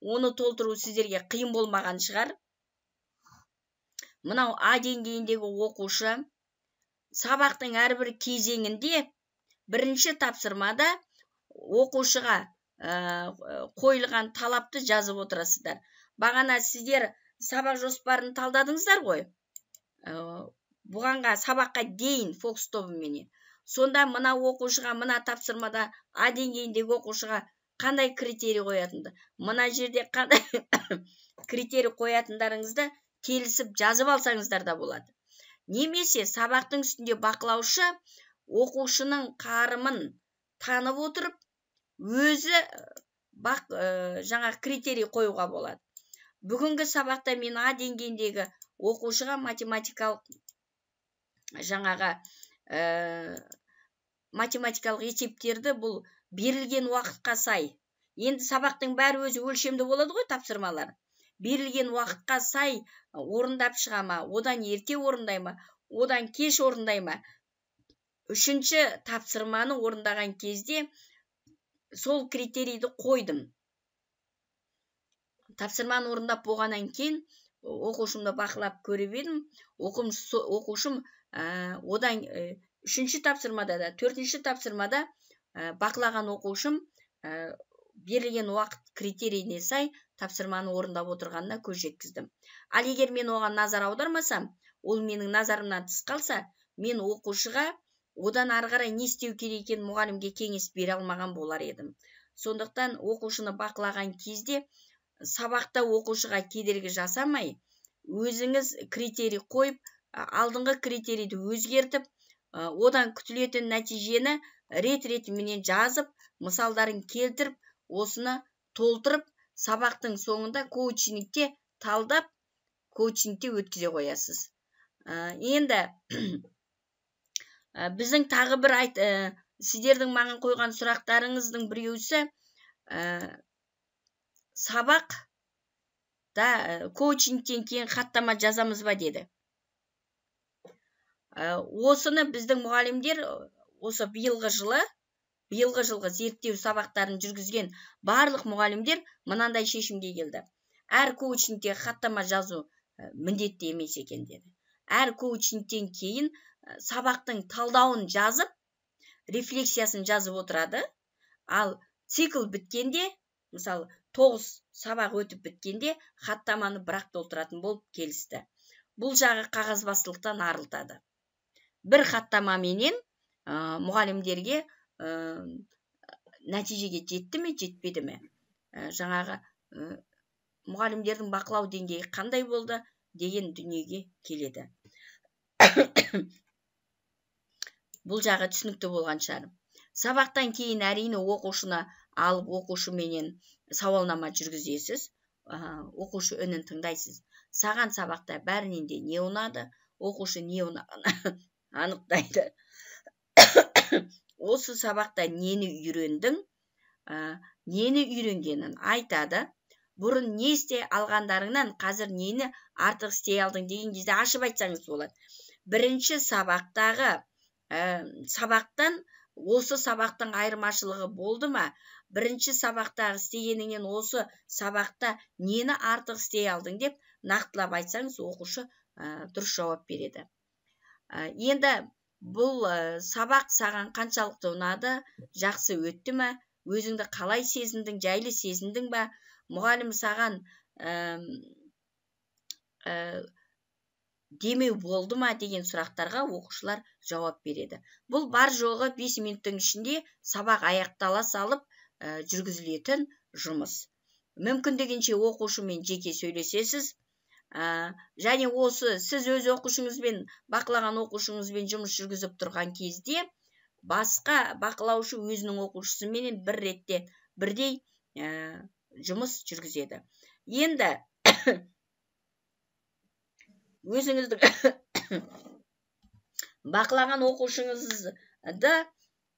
Оны толтыру сіздерге қиын болмаған шығар. Мынау А деңгейіндегі оқушы сабақтың әрбір кезеңінде бірінші тапсырмада оқушыға қойылған талапты жазып отырасыздар. Бағана сіздер сабақ жоспарын талдадыңыздар ғой. Бұғанға сабаққа дейін фокус тобыменен. Сонда мына оқушыға, мына тапсырмада А деңгейіндегі оқушыға қандай критерий қоятынды, мына жерде қандай критерий қоятындарыңызды келісіп жазып алсаңыздар да болады. Немесе сабақтың үстінде бақылаушы оқушының қарымын танып отырып, өзі жаңа критерий қоюға болады. Бүгінгі сабақта мен А деңгейіндегі оқушыға математикалық математикалық есептерді бұл берілген уақытқа сай. Енді сабақтың бәрі өзі өлшемді болады ғой, тапсырмалар. Берілген уақытқа сай орындап шыға ма, одан ерте орындай ма, одан кеш орындай ма. Үшінші тапсырманы орындаған кезде сол критерийді қойдым. Тапсырманы орындап болғаннан кейін оқушымды бақылап көріп едім. Оқушым одан үшінші тапсырмада да, төртінші тапсырмада бақылаған оқушым берілген уақыт критерийіне сай тапсырманы орындап отырғанына көз жеткіздім. Ал егер мен оған назар аудармасам, ол менің назарымнан тыс қалса, мен оқушыға одан ары қарай не істеу керек екенін мұғалімге кеңес бере алмаған болар едім. Сондықтан оқушыны бақылаған кезде сабақта оқушыға кедергі жасамай, өзіңіз критерий қойып, алдыңғы критерийді өзгертіп, одан күтілетін нәтижені рет-ретіменен жазып, мысалдарын келтіріп, осыны толтырып, сабақтың соңында коучингте талдап, коучингте өткізе қоясыз. Енді біздің тағы бір сіздердің маған қойған сұрақтарыңыздың біреусі сабақта коучингтен кейін хаттама жазамыз ба деді. Осыны біздің мұғалімдер осы биылғы жылғы зерттеу сабақтарын жүргізген барлық мұғалімдер мынандай шешімге келді. Әр коучингте хаттама жазу міндетті емес екен деді. Әр коучингтен кейін сабақтың талдауын жазып, рефлексиясын жазып отырады. Ал цикл біткенде, мысалы 9 сабақ өтіп біткенде, хаттаманы бірақ толтыратын болып келісті. Бұл жағы қағазбастылықтан арылтады. Бір хаттамаменен мұғалімдерге нәтижеге жетті ме, жетпеді ме? Жаңағы мұғалімдердің бақылау деңгейі қандай болды деген дүниеге келеді. Бұл жағы түсінікті болған шығар. Сабақтан кейін әрине оқушыны алып, оқушыменен сауалнама жүргізесіз. Оқушы үнін тыңдайсыз. Саған сабақта бәрінен де не ұнады? Оқушы не ұнағаны анықтайды. Осы сабақта нені үйрендің? Нені үйренгенін айтады. Бұрын не істей алғандарыңнан қазір нені артық істей алдың деген кезде ашып айтсаңыз болады. Бірінші сабақтан осы сабақтың айырмашылығы болды ма? Бірінші сабақтағы істегеніңнен осы сабақта нені артық істей алдың деп нақтылап айтсаңыз, оқушы дұрыс жауап береді. Енді бұл сабақ саған қаншалықты ұнады, жақсы өтті ме, өзіңді қалай сезіндің, жайлы сезіндің бе, мұғалім саған демеу болды ма деген сұрақтарға оқушылар жауап береді. Бұл бар жоғы 5 минуттың ішінде сабақ аяқтала салып жүргізілетін жұмыс. Мүмкіндігінше оқушымен жеке сөйлесесіз. Және осы сіз өз оқушыңызбен, бақылаған оқушыңызбен жұмыс жүргізіп тұрған кезде басқа бақылаушы өзінің оқушысымен бір ретте бірдей жұмыс жүргізеді. Енді өзіңіздің бақылаған оқушыңызды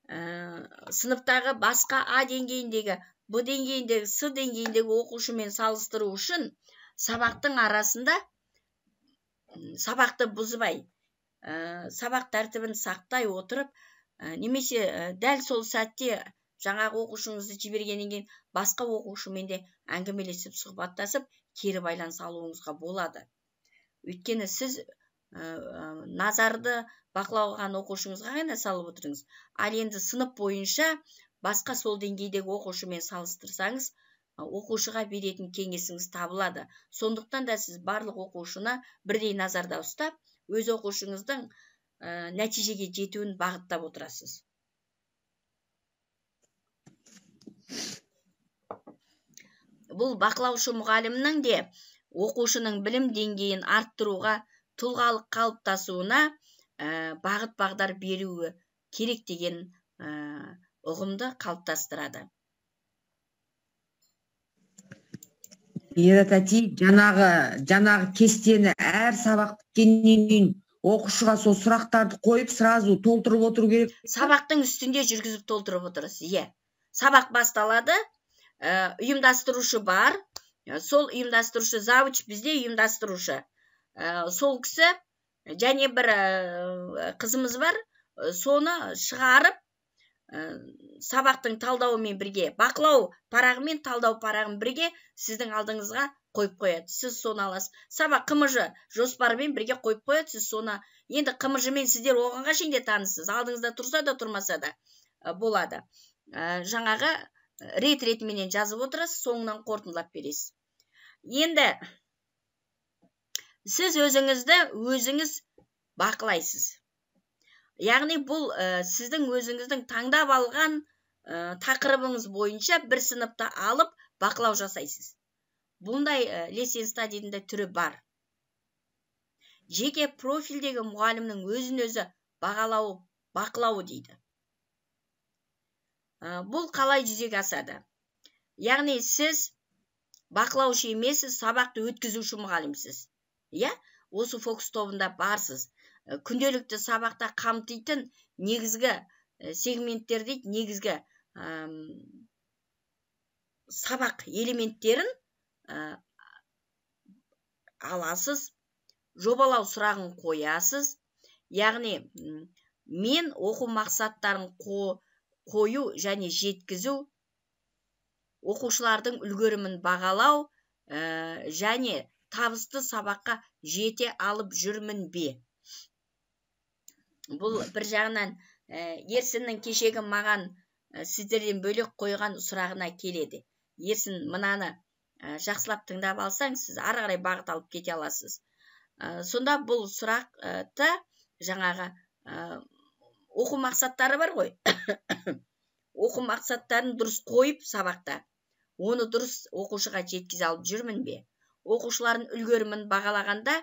сыныптағы басқа А деңгейіндегі, Б деңгейіндегі, С деңгейіндегі оқушымен салыстыру үшін сабақтың арасында сабақты бұзбай, сабақ тәртібін сақтай отырып, немесе дәл сол сәтте жаңағы оқушыңызды жібергеннен кейін басқа оқушымен де әңгімелесіп, сұхбаттасып, кері байланыс алуыңызға болады. Өйткені сіз назарды бақылауған оқушыңызға ғана салып отырыңыз. Ал енді сынып бойынша басқа сол деңгейдегі оқушымен салыстырсаңыз, оқушыға беретін кеңесіңіз табылады. Сондықтан да сіз барлық оқушыны бірдей назарда ұстап, өз оқушыңыздың нәтижеге жетуін бағыттап отырасыз. Бұл бақылаушы мұғалімнің де оқушының білім деңгейін арттыруға, тұлғалық қалыптасуына бағыт бағдар беруі керек деген ұғымды қалыптастырады. Ератати, жаңағы кестені әр сабақ біткеннен кейін оқушыға сол сұрақтарды қойып, сразу толтырып отыру керек. Сабақтың үстінде жүргізіп толтырып отырасыз. Сабақ басталады, ұйымдастырушы бар, сол ұйымдастырушы, завуч бізде ұйымдастырушы. Сол кісі және бір қызымыз бар, соны шығарып, сабақтың талдауымен бірге, бақылау парағымен талдау парағын бірге сіздің алдыңызға қойып қояды. Сіз соны аласыз. Сабақ қымыжы жоспарымен бірге қойып қояды. Сіз соны, енді қымыжымен сіздер оғанға шейін де танысыз. Алдыңызда тұрса да тұрмаса да болады. Жаңағы рет-ретіменен жазып отырасыз, соңынан қорытындылап бересіз. Енді сіз өзіңіз бақылайсыз. Яғни бұл сіздің өзіңіздің таңдап алған тақырыбыңыз бойынша бір сыныпта алып бақылау жасайсыз. Бұндай lesson study'дің түрі бар. Жеке профильдегі мұғалімнің өзін-өзі бақылауы дейді. Бұл қалай жүзеге асады? Яғни сіз бақылаушы емессіз, сабақты өткізуші мұғалімсіз. Осы фокус тобында барсыз. Күнделікті сабақта қамтитын негізгі сегменттер дейді, негізгі сабақ элементтерін аласыз, жобалау сұрағын қоясыз. Яғни мен оқу мақсаттарын қою және жеткізу, оқушылардың үлгерімін бағалау және табысты сабаққа жете алып жүрмін бе? Бұл бір жағынан Ерсіннің кешегі маған сіздерден бөлек қойған сұрағына келеді. Ерсін, мынаны жақсылап тыңдап алсаң, сіз ары қарай бағыт алып кете аласыз. Сонда бұл сұрақты жаңағы оқу мақсаттары бар ғой. Оқу мақсаттарын дұрыс қойып сабақта, оны дұрыс оқушыға жеткізе алып жүрмін бе? Оқушылардың үлгерімін бағалағанда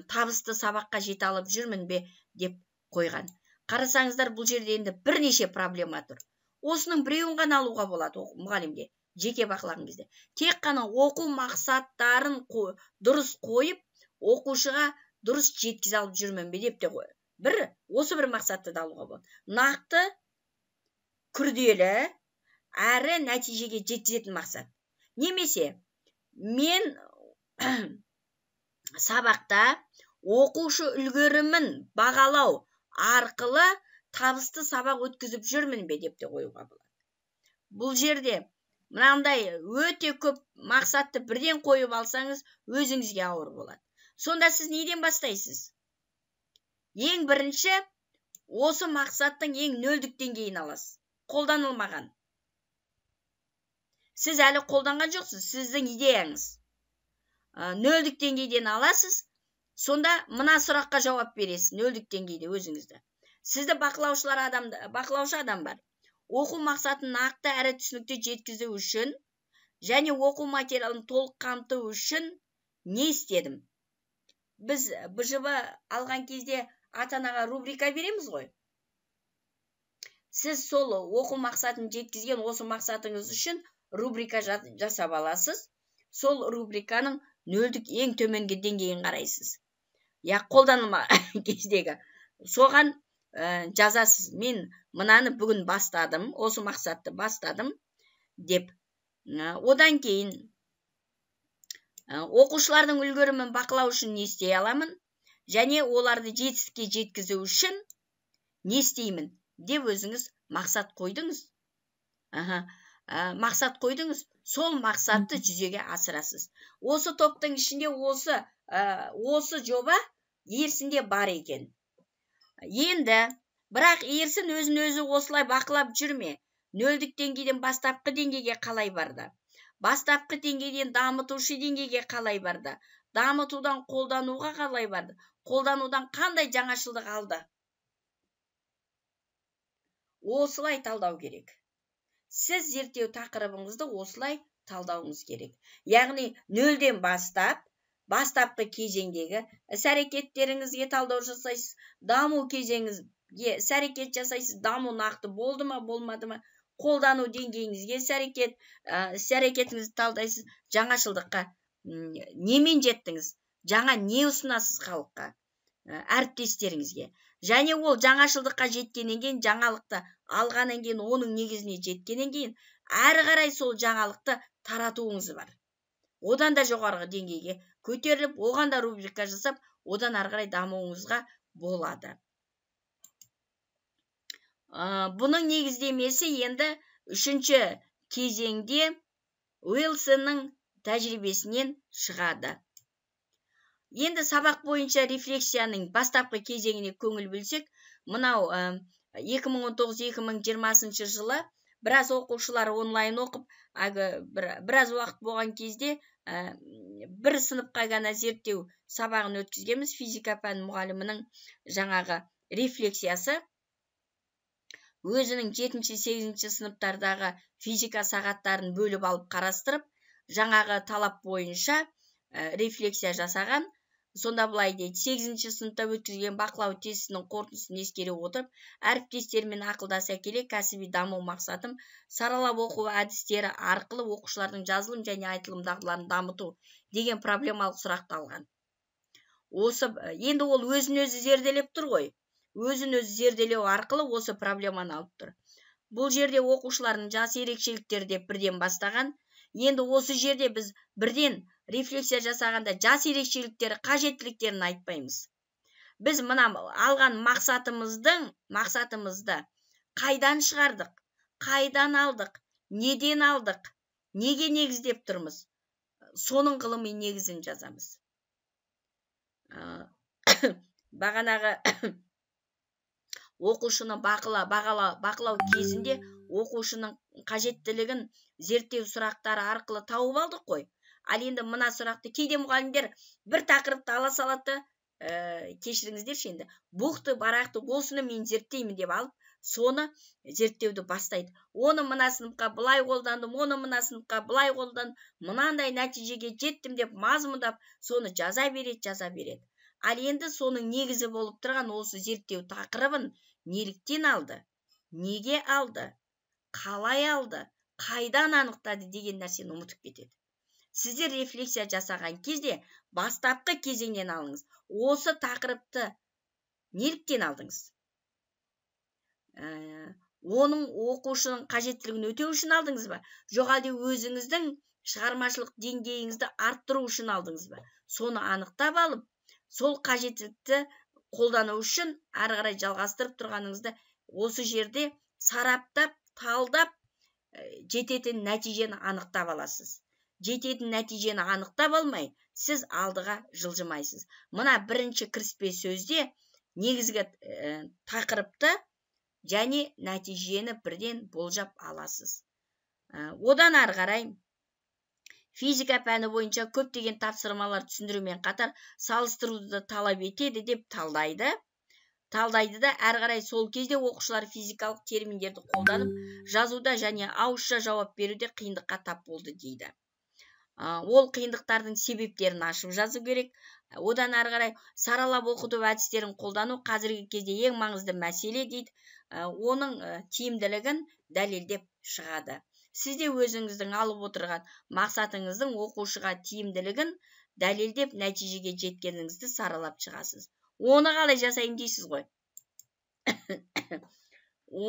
табысты сабаққа жете алып жүрмін бе деп қойған. Қарасаңыздар, бұл жерде енді бірнеше проблема тұр. Осының біреуін ғана алуға болады мұғалімге, жеке бақылаған кезде. Тек қана оқу мақсаттарын дұрыс қойып, оқушыға дұрыс жеткізе алып жүрмін бе деп те қой. Осы бір мақсатты да алуға болады. Нақты, күрделі, әрі нәтижеге жеткізетін мақсат. Немесе мен сабақта оқушы үлгерімін бағалау арқылы табысты сабақ өткізіп жүрмін бе деп те қоюға болады. Бұл жерде мынандай өте көп мақсатты бірден қойып алсаңыз, өзіңізге ауыр болады. Сонда сіз неден бастайсыз? Ең бірінші, осы мақсаттың ең нөлдік деңгейін аласыз. Қолданылмаған. Сіз әлі қолданған жоқсыз, сіздің идеяңыз. Нөлдік деңгейден аласыз, сонда мына сұраққа жауап бересіз, нөлдік деңгейде өзіңізді. Сізді бақылаушы адам бар. Оқу мақсатын нақты әрі түсінікті жеткізу үшін және оқу материалын толық қамту үшін не істедім? Біз БЖВ алған кезде ата-анаға рубрика береміз ғой. Сіз сол оқу мақсатын жеткізген осы мақсатыңыз үшін рубрика жасап аласыз. Сол рубриканың нөлдік ең төменгі деңгейін қарайсыз. Қолданылма кездегі. Соған жазасыз. Мен мынаны бүгін бастадым, осы мақсатты бастадым деп. Одан кейін оқушылардың үлгерімін бақылау үшін не істей аламын, және оларды жетістікке жеткізу үшін не істеймін деп өзіңіз мақсат қойдыңыз. Мақсат қойдыңыз, сол мақсатты жүзеге асырасыз. Осы топтың ішінде осы жоба Ерсінде бар екен. Енді бірақ Ерсін өзін-өзі осылай бақылап жүрме. Нөлдік деңгейден бастапқы деңгейге қалай барды? Бастапқы деңгейден дамытушы деңгейге қалай барды? Дамытудан қолдануға қалай барды? Қолданудан қандай жаңашылдық алды? Осылай талдау керек. Сіз зерттеу тақырыбыңызды осылай талдауыңыз керек. Яғни нөлден бастапқы кезеңдегі іс-әрекеттеріңізге талдау жасайсыз, даму кезеңіңізге іс-әрекет жасайсыз, даму нақты болды ма, болмады ма, қолдану деңгейіңізге іс-әрекетіңізді талдайсыз, жаңашылдыққа немен жеттіңіз, жаңа не ұсынасыз халыққа, әріптестеріңізге. Және ол жаңашылдыққа жеткеннен кейін, жаңалықты алғаннан кейін, оның негізіне жеткеннен кейін, әрі қарай сол жаңалықты таратуыңыз бар. Одан да жоғарғы деңгейге көтеріліп, оған да рубрика жасап, одан ары қарай дамуыңызға болады. Бұның негіздемесі енді үшінші кезеңде Уилсонның тәжірибесінен шығады. Енді сабақ бойынша рефлексияның бастапқы кезеңіне көңіл бөлсек, мынау 2019-2020 жылы біраз оқушылар онлайн оқып, біраз уақыт болған кезде бір сыныпқа ғана зерттеу сабағын өткізгенбіз. Физика пән мұғалімінің жаңағы рефлексиясы өзінің 7-8 сыныптардағы физика сағаттарын бөліп алып қарастырып, жаңағы талап бойынша рефлексия жасаған. Сонда былай дейді, 8 сыныпта өткізген бақылау тестінің қорытындысын ескере отырып, әріптестермен ақылдаса келе, кәсіби даму мақсатым саралап оқу әдістері арқылы оқушылардың жазылым және айтылым дағдыларын дамыту деген проблемалық сұрақты алған. Енді ол өзін-өзі зерделеп тұр ғой. Өзін-өзі зерделеу арқылы осы проблеманы алып тұр. Бұл жерде оқушылардың жас ерекшеліктері деп бірден бастаған. Енді осы жерде біз бірден рефлексия жасағанда жас ерекшеліктері, қажеттіліктерін айтпаймыз. Біз мына алған мақсатымызды қайдан шығардық, қайдан алдық, неден алдық, неге негіздеп тұрмыз, соның ғылыми негізін жазамыз. Бағанағы оқушыны бақылау кезінде оқушының қажеттілігін зерттеу сұрақтары арқылы тауып алдық қой. Ал енді мына сұрақты кейде мұғалімдер бір тақырыпты ала салаты, кешіріңіздерші енді, бұқты барақты осыны мен зерттеймін деп алып, соны зерттеуді бастайды. Оны мына сыныпқа былай қолдандым, оны мына сыныпқа былай қолдандым, мынандай нәтижеге жеттім деп мазмұндап, соны жаза береді. Ал енді соның негізі болып тұрған осы зерттеу тақырыбын неліктен алды, неге алды, қалай алды, қайдан анықтады деген нәрсені ұмытып кетеді. Сіздер рефлексия жасаған кезде бастапқы кезеңнен алыңыз. Осы тақырыпты неліктен алдыңыз? Оның оқушының қажеттілігін өтеу үшін алдыңыз ба? Жоқ әлде өзіңіздің шығармашылық деңгейіңізді арттыру үшін алдыңыз ба? Соны анықтап алып, сол қажеттілікті қолдану үшін әрі қарай жалғастырып тұрғаныңызды осы жерде сараптап, талдап, жететін нәтижені анықтап аласыз. Жететін нәтижені анықтап алмай, сіз алдыға жылжымайсыз. Мына бірінші кіріспе сөзде негізгі тақырыпты және нәтижені бірден болжап аласыз. Одан ары қарай физика пәні бойынша көптеген тапсырмалар түсіндірумен қатар салыстыруды талап етеді деп талдайды да әрі қарай сол кезде оқушылар физикалық терминдерді қолданып, жазуда және ауызша жауап беруде қиындыққа тап болды дейді. Ол қиындықтардың себептерін ашып жазу керек. Одан ары қарай саралап оқыту әдістерін қолдану қазіргі кезде ең маңызды мәселе дейді. Оның тиімділігін дәлелдеп шығады. Сіз де өзіңіздің алып отырған мақсатыңыздың оқушыға тиімділігін дәлелдеп нәтижеге жеткеніңізді саралап шығасыз. Оны қалай жасайын дейсіз ғой.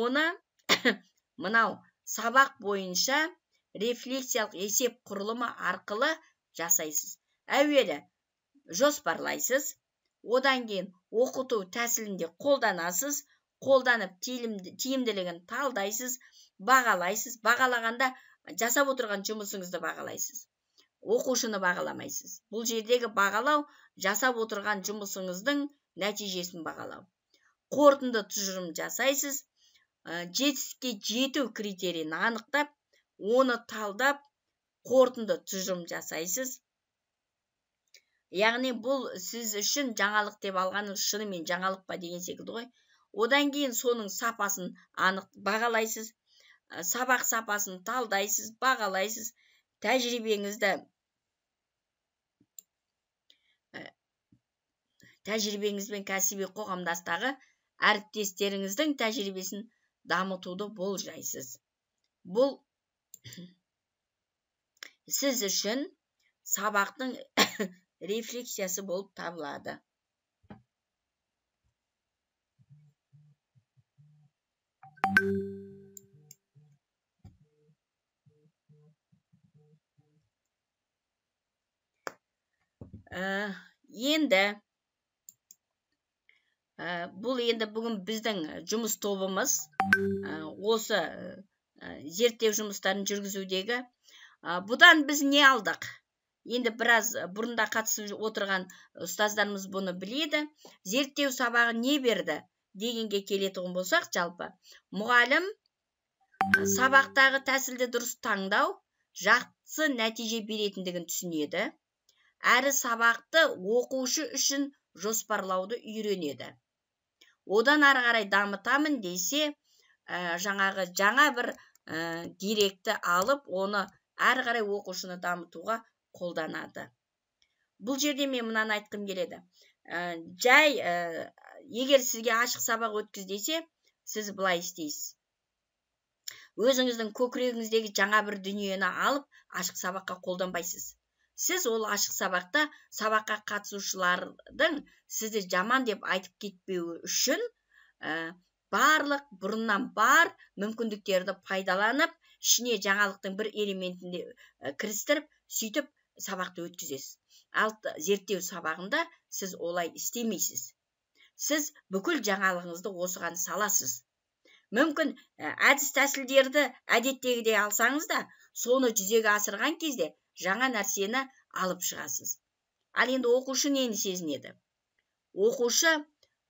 оны мынау сабақ бойынша рефлексиялық есеп құрылымы арқылы жасайсыз. Әуелі жоспарлайсыз, одан кейін оқыту тәсілінде қолданасыз, қолданып тиімділігін талдайсыз, бағалайсыз. Бағалағанда жасап отырған жұмысыңызды бағалайсыз. Оқушыны бағаламайсыз. Бұл жердегі бағалау жасап отырған жұмысыңыздың нәтижесін бағалау. Қорытынды тұжырым жасайсыз, жетістікке жету критерийін анықтап, оны талдап, қорытынды тұжырым жасайсыз. Яғни бұл сіз үшін жаңалық деп алғаныңыз шынымен жаңалық па деген секілді ғой. Одан кейін соның сапасын анық бағалайсыз, сабақ сапасын талдайсыз, бағалайсыз, тәжірибеңізбен кәсіби қоғамдастағы әріптестеріңіздің тәжірибесін дамытуды болжайсыз. Бұл сіз үшін сабақтың рефлексиясы болып табылады. Бұл енді бүгін біздің жұмыс тобымыз осы зерттеу жұмыстарын жүргізудегі. Бұдан біз не алдық? Енді біраз бұрында қатысып отырған ұстаздарымыз бұны біледі. Зерттеу сабағы не берді дегенге келетін болсақ, жалпы мұғалім сабақтағы тәсілді дұрыс таңдау жақсы нәтиже беретіндігін түсінеді. Әрі сабақты оқушы үшін жоспарлауды үйренеді. Одан ары қарай дамытамын десе, жаңа бір деректі алып, оны ары қарай оқушыны дамытуға қолданады. Бұл жерде мен мынаны айтқым келеді. Жай, егер сізге ашық сабақ өткіз десе, сіз былай істейсіз. Өзіңіздің көкірегіңіздегі жаңа бір дүниені алып, ашық сабаққа қолданбайсыз. Сіз ол ашық сабақта сабаққа қатысушылардың сізді жаман деп айтып кетпеуі үшін барлық бұрыннан бар мүмкіндіктерді пайдаланып, ішіне жаңалықтың бір элементінде кірістіріп, сөйтіп сабақты өткізесіз. Ал зерттеу сабағында сіз олай істемейсіз. Сіз бүкіл жаңалығыңызды осыған саласыз. Мүмкін әдіс тәсілдерді әдеттегідей алсаңыз да, соны жүзеге асырған кезде жаңа нәрсені алып шығасыз. Ал енді оқушы нені сезінеді? Оқушы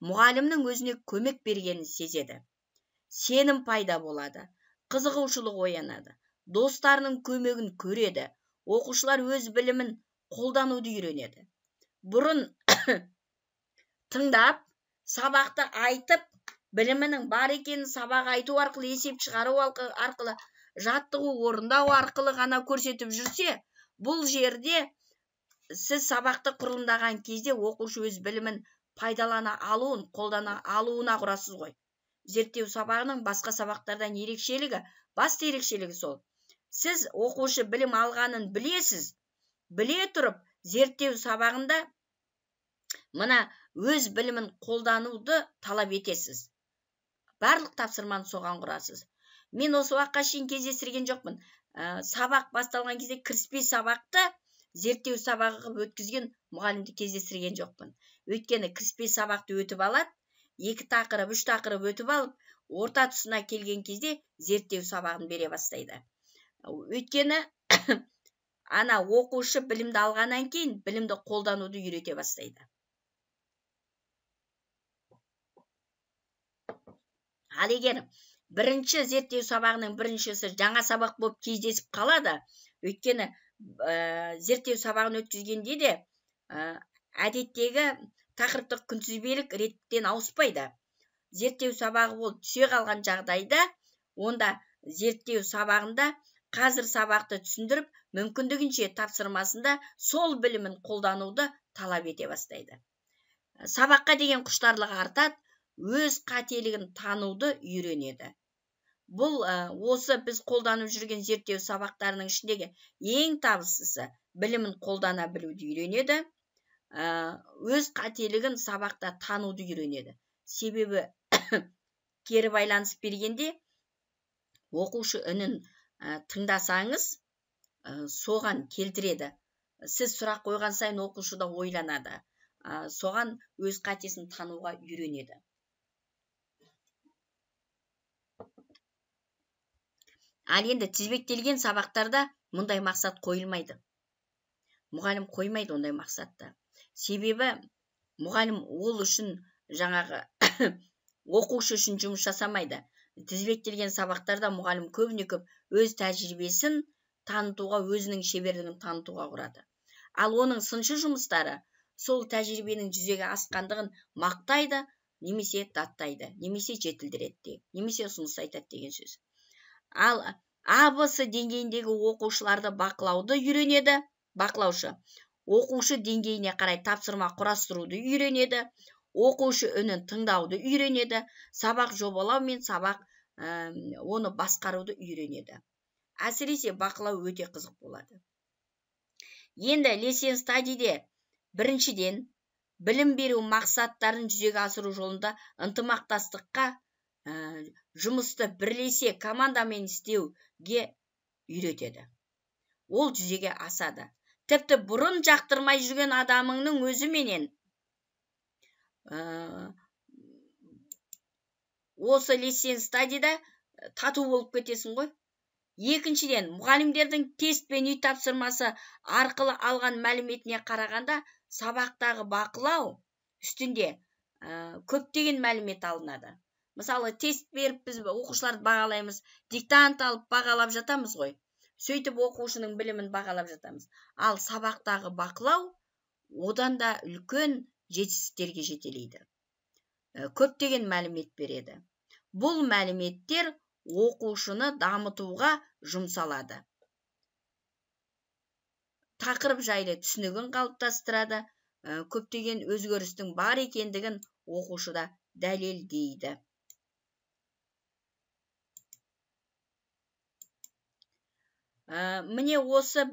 мұғалімнің өзіне көмек бергенін сезеді. Сенім пайда болады, қызығушылық оянады, достарының көмегін көреді, оқушылар өз білімін қолдануды үйренеді. Бұрын тыңдап, сабақты айтып, білімінің бар екенін сабақ айту арқылы, есеп шығару арқылы, жаттығу орындау арқылы ғана көрсетіп жүрсе, бұл жерде сіз сабақты құрылымдаған кезде оқушы өз білімін пайдалана алуын, қолдана алуына құрасыз ғой. Зерттеу сабағының басқа сабақтардан ерекшелігі, басты ерекшелігі сол. Сіз оқушы білім алғанын білесіз, біле тұрып, зерттеу сабағында мына өз білімін қолдануды талап етесіз. Барлық тапсырманы соған құрасыз. Мен осы уақытқа шейін кездестірген жоқпын. Сабақ басталған кезде кіріспе сабақты зерттеу сабағы қылып өткізген мұғалімді кездестірген жоқпын. Өйткені кіріспе сабақты өтіп алады, 2 тақырып, 3 тақырып өтіп алып, орта тұсына келген кезде зерттеу сабағын бере бастайды. Өйткені ана оқушы білімді алғаннан кейін білімді қолдануды үйрете бастайды. Ал егер бірінші зерттеу сабағының біріншісі жаңа сабақ болып кездесіп қалады, өйткені зерттеу сабағын өткізгенде де әдеттегі тақырыптық күнтізбелік реттен ауыспайды. Зерттеу сабағы болып түсе қалған жағдайда, онда зерттеу сабағында қазір сабақты түсіндіріп, мүмкіндігінше тапсырмасында сол білімін қолдануды талап ете бастайды. Сабаққа деген құштарлығы артады, өз қателігін тануды үйренеді. Бұл осы біз қолданып жүрген зерттеу сабақтарының ішіндегі ең табыстысы, білімін қолдана білуді үйренеді, өз қателігін сабақта тануды үйренеді. Себебі кері байланыс бергенде оқушы үнін тыңдасаңыз, соған келтіреді. Сіз сұрақ қойған сайын оқушы да ойланады. Соған өз қатесін тануға үйренеді. Ал енді тізбектелген сабақтарда мұндай мақсат қойылмайды. Мұғалім қоймайды ондай мақсатты. Себебі мұғалім ол үшін жаңағы оқушы үшін жұмыс жасамайды. Тізбектелген сабақтарда мұғалім көбіне көп өз тәжірибесін танытуға, өзінің шеберлігін танытуға құрады. Ал оның сыншы жұмыстары сол тәжірибенің жүзеге асқандығын мақтайды, немесе даттайды, немесе жетілдіреді, немесе ұсыныс айтады деген сөз. Ал АБС деңгейіндегі оқушыларды бақылауды үйренеді. Бақылаушы оқушы деңгейіне қарай тапсырма құрастыруды үйренеді, оқушы үнін тыңдауды үйренеді, сабақ жобалау мен сабақ оны басқаруды үйренеді. Әсіресе бақылау өте қызық болады. Енді lesson study'де біріншіден білім беру мақсаттарын жүзеге асыру жолында ынтымақтастыққа, жұмысты бірлесе командамен істеуге үйретеді. Ол жүзеге асады. Тіпті бұрын жақтырмай жүрген адамыңның өзіменен осы lesson study'да тату болып кетесің ғой. Екіншіден, мұғалімдердің тест пен үй тапсырмасы арқылы алған мәліметіне қарағанда, сабақтағы бақылау үстінде көптеген мәлімет алынады. Мысалы, тест беріп біз оқушыларды бағалаймыз, диктант алып бағалап жатамыз ғой. Сөйтіп оқушының білімін бағалап жатамыз. Ал сабақтағы бақылау одан да үлкен жетістіктерге жетелейді. Көптеген мәлімет береді. Бұл мәліметтер оқушыны дамытуға жұмсалады. Тақырып жайлы түсінігін қалыптастырады, көптеген өзгерістің бар екендігін оқушыда дәлелдейді. Міне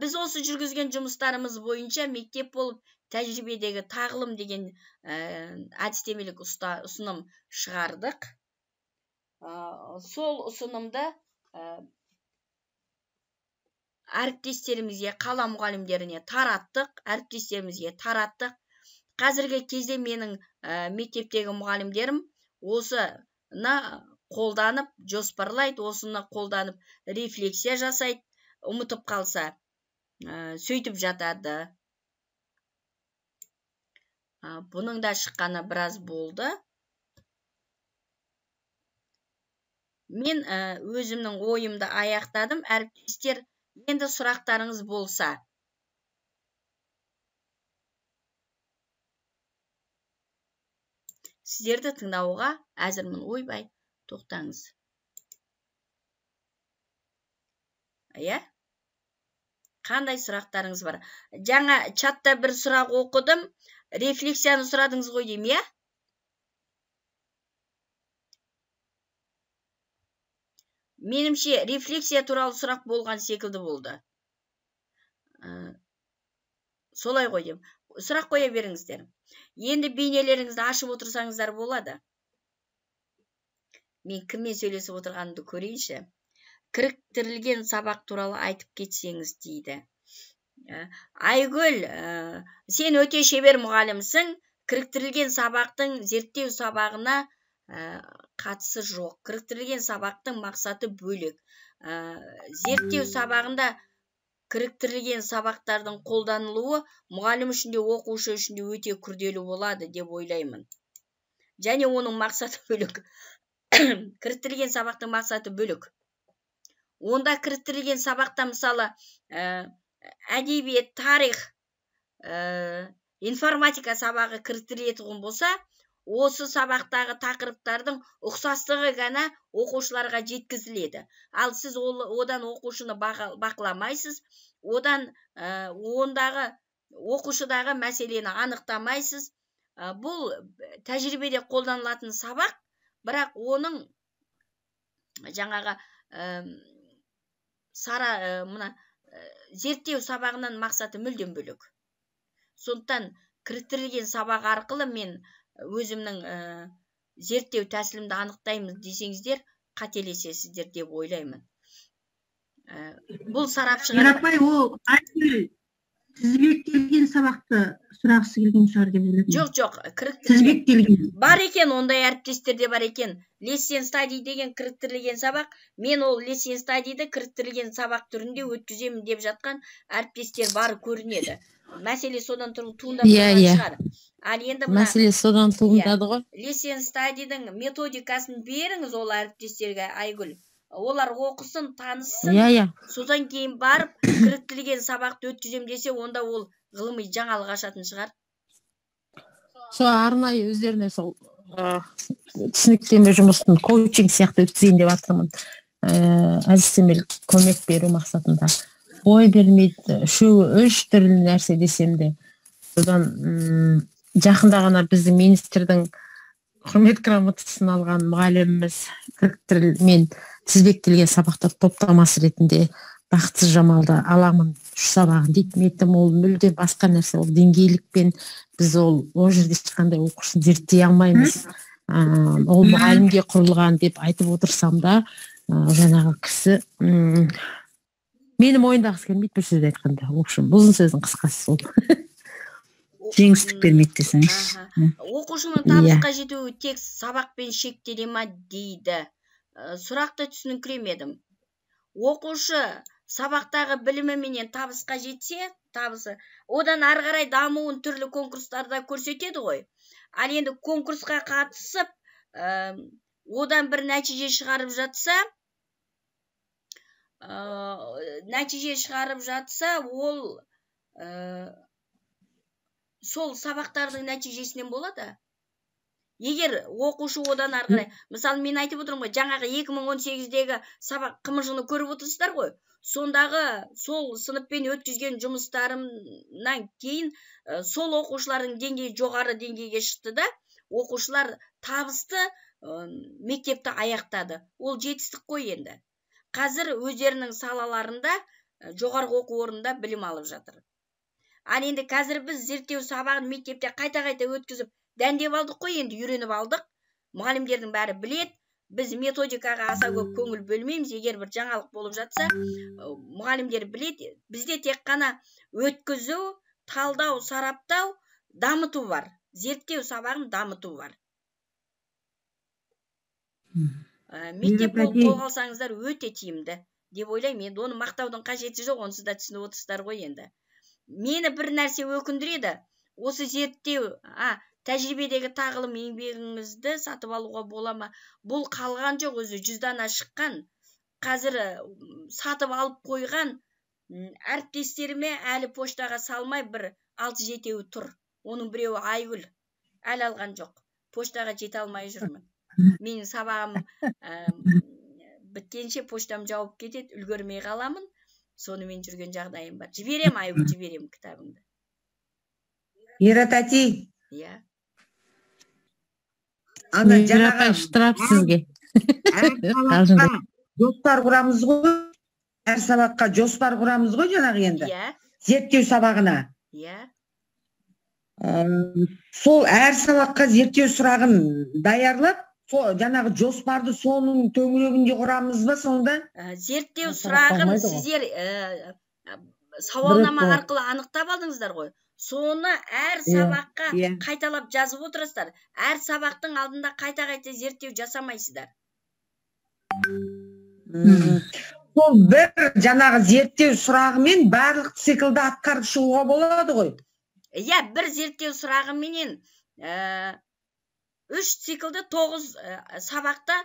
біз жүргізген жұмыстарымыз бойынша мектеп болып тәжірибедегі тағылым деген әдістемелік ұсыным шығардық. Сол ұсынымды әріптестерімізге, қала мұғалімдеріне тараттық. Қазіргі кезде менің мектептегі мұғалімдерім осыны қолданып, жоспарлайды, осыны қолданып, рефлексия жасайды, ұмытып қалса, сөйтіп жатады. Бұның да шыққаны біраз болды. Мен өзімнің ойымды аяқтадым. Әріптестер, енді сұрақтарыңыз болса. Сіздерді тыңдауға әзірмін. Ойбай, тоқтаңыз. Қандай сұрақтарыңыз бар? Жаңа чатта бір сұрақ оқыдым. Рефлексияны сұрадыңыз ғой деймін, Менімше, рефлексия туралы сұрақ болған секілді болды. Солай ғой деймін. Сұрақ қоя беріңіздер. Енді бейнелеріңізді ашып отырсаңыздар болады. Мен кіммен сөйлесіп отырғанымды көрейінші. Кіріктірілген сабақ туралы айтып кетсеңіз дейді. Айгүл, сен өте шебер мұғалімсің. Кіріктірілген сабақтың зерттеу сабағына қатысы жоқ. Кіріктірілген сабақтың мақсаты бөлек. Зерттеу сабағында кіріктірілген сабақтардың қолданылуы мұғалім үшін де оқушы үшін де өте күрделі болады деп ойлаймын. Және оның мақсаты бөлек. Кіріктірілген сабақтың мақсаты бөлек. Онда кіріктірілген сабақта мысалы әдебиет, тарих, информатика сабағы кіріктірілетін болса, осы сабақтағы тақырыптардың ұқсастығы ғана оқушыларға жеткізіледі. Ал сіз одан оқушыны бақыламайсыз, ондағы оқушыдағы мәселені анықтамайсыз. Бұл тәжірибеде қолданылатын сабақ, бірақ оның жаңағы зерттеу сабағынан мақсаты мүлдем бөлек. Сондықтан кіріктірілген сабақ арқылы мен өзімнің зерттеу тәсілімді анықтаймыз десеңіздер қателесесіздер деп ойлаймын. Бұл сарапшыға Апай, ол Айгүл тізбектелген сабақты сұрағысы келген шығар деп ойлаймын. жоқ, Тізбектелген. бар екен, ондай әріптестерде бар екен. Lesson study деген кіріктірілген сабақ. Мен ол lesson study'ді кіріктірілген сабақ түрінде өткіземін деп жатқан әріптестер бар көрінеді. Мәселе содан туындап тұрған шығар. Ал енді мына Мәселе содан туындады ғой. lesson study'дің методикасын беріңіз ол әріптестерге, Айгүл. Олар оқысын, таныссын. Содан кейін барып кіріктірілген сабақты өткізем десе, онда ол ғылыми жаңалық ашатын шығар. Сол арнайы өздеріне сол түсініктеме жұмысын коучинг сияқты өткізейін деп жатырмын. Әдістемелік көмек беру мақсатында. Ой бермейді, үшеуі 3 түрлі нәрсе десем де. Содан жақында ғана біздің министрдің құрмет грамотасын алған мұғаліміміз кіріктірілмен тізбектелген сабақтар топтамасы ретінде Бақытсыз Жамалды аламын 3 сабағын дейді. Метім ол мүлде басқа нәрсе, ол деңгейлікпен біз ол жерде ешқандай оқушыны зерттей алмаймыз. Ол мұғалімге құрылған деп айтып отырсам да, жаңағы кісі мені мойындағысы келмейді бір сөз айтқанда. Бұзын сөздің қысқасы сол. Жеңістік бермейді десеңіз. Оқушының табысқа жетуі тек сабақпен шектеле ма дейді. Сұрақты түсініңкіремедім. Оқушы сабақтағы біліміменен табысқа жетсе, табысы одан ары қарай дамуын түрлі конкурстарда көрсетеді ғой. Ал енді конкурсқа қатысып, одан бір нәтиже шығарып жатса, ол сол сабақтардың нәтижесінен болады. Егер оқушы одан ары қарай, мысалы мен айтып отырмын ғой, жаңағы 2018-дегі сабақ қымыжыны көріп отырсыздар ғой. Сондағы сол сыныппен өткізген жұмыстарымнан кейін сол оқушылардың деңгейі жоғары деңгейге шықты да, оқушылар табысты мектепті аяқтады. Ол жетістік қой енді. Қазір өздерінің салаларында жоғарғы оқу орнында білім алып жатыр. Ал енді қазір біз зерттеу сабағын мектепте қайта-қайта өткізіп дәндеп алдық қой, енді үйреніп алдық. Мұғалімдердің бәрі білет. Біз методикаға аса көп көңіл бөлмейміз. Егер бір жаңалық болып жатса, мұғалімдер білет. Бізде тек қана өткізу, талдау, сараптау, дамыту бар. Зерттеу сабағын дамыту бар. Мектеп болып қолға алсаңыздар өте тиімді деп ойлаймын. Енді оны мақтаудың қажеті жоқ, онсыз да түсініп отырсыздар ғой енді. Мені бір нәрсе өкіндіреді. Осы зерттеу, тәжірибедегі тағылым еңбегіңізді сатып алуға бола ма? Бұл қалған жоқ, өзі 100 дана шыққан. Қазір сатып алып қойған әріптестеріме әлі поштаға салмай бір 6-7 тұр. Оның біреуі Айгүл. Әлі алған жоқ. Поштаға жете алмай жүрмін. Менің сабағым біткенше поштам жауып кетеді, үлгермей қаламын. Сонымен жүрген жағдайым бар. Жіберем, Айгүл, жіберем кітабыңды. Ератати. Иә. Ана жаңағы штраф сізге. Жоспар құрамыз ғой. Әр сабаққа жоспар құрамыз ғой жаңағы енді. Иә. Зерттеу сабағына. Иә. Сол әр сабаққа зерттеу сұрағын даярлап, жаңағы жоспарды соның төңірегінде құрамыз ба сонда? Зерттеу сұрағын сіздер сауалнама арқылы анықтап алдыңыздар ғой. Соны әр сабаққа қайталап жазып отырасыздар. Әр сабақтың алдында қайта-қайта зерттеу жасамайсыздар. Сол бір жаңағы зерттеу сұрағымен барлық циклді атқарып шығуға болады ғой. Иә, бір зерттеу сұрағыменен 3 циклді 9 сабақта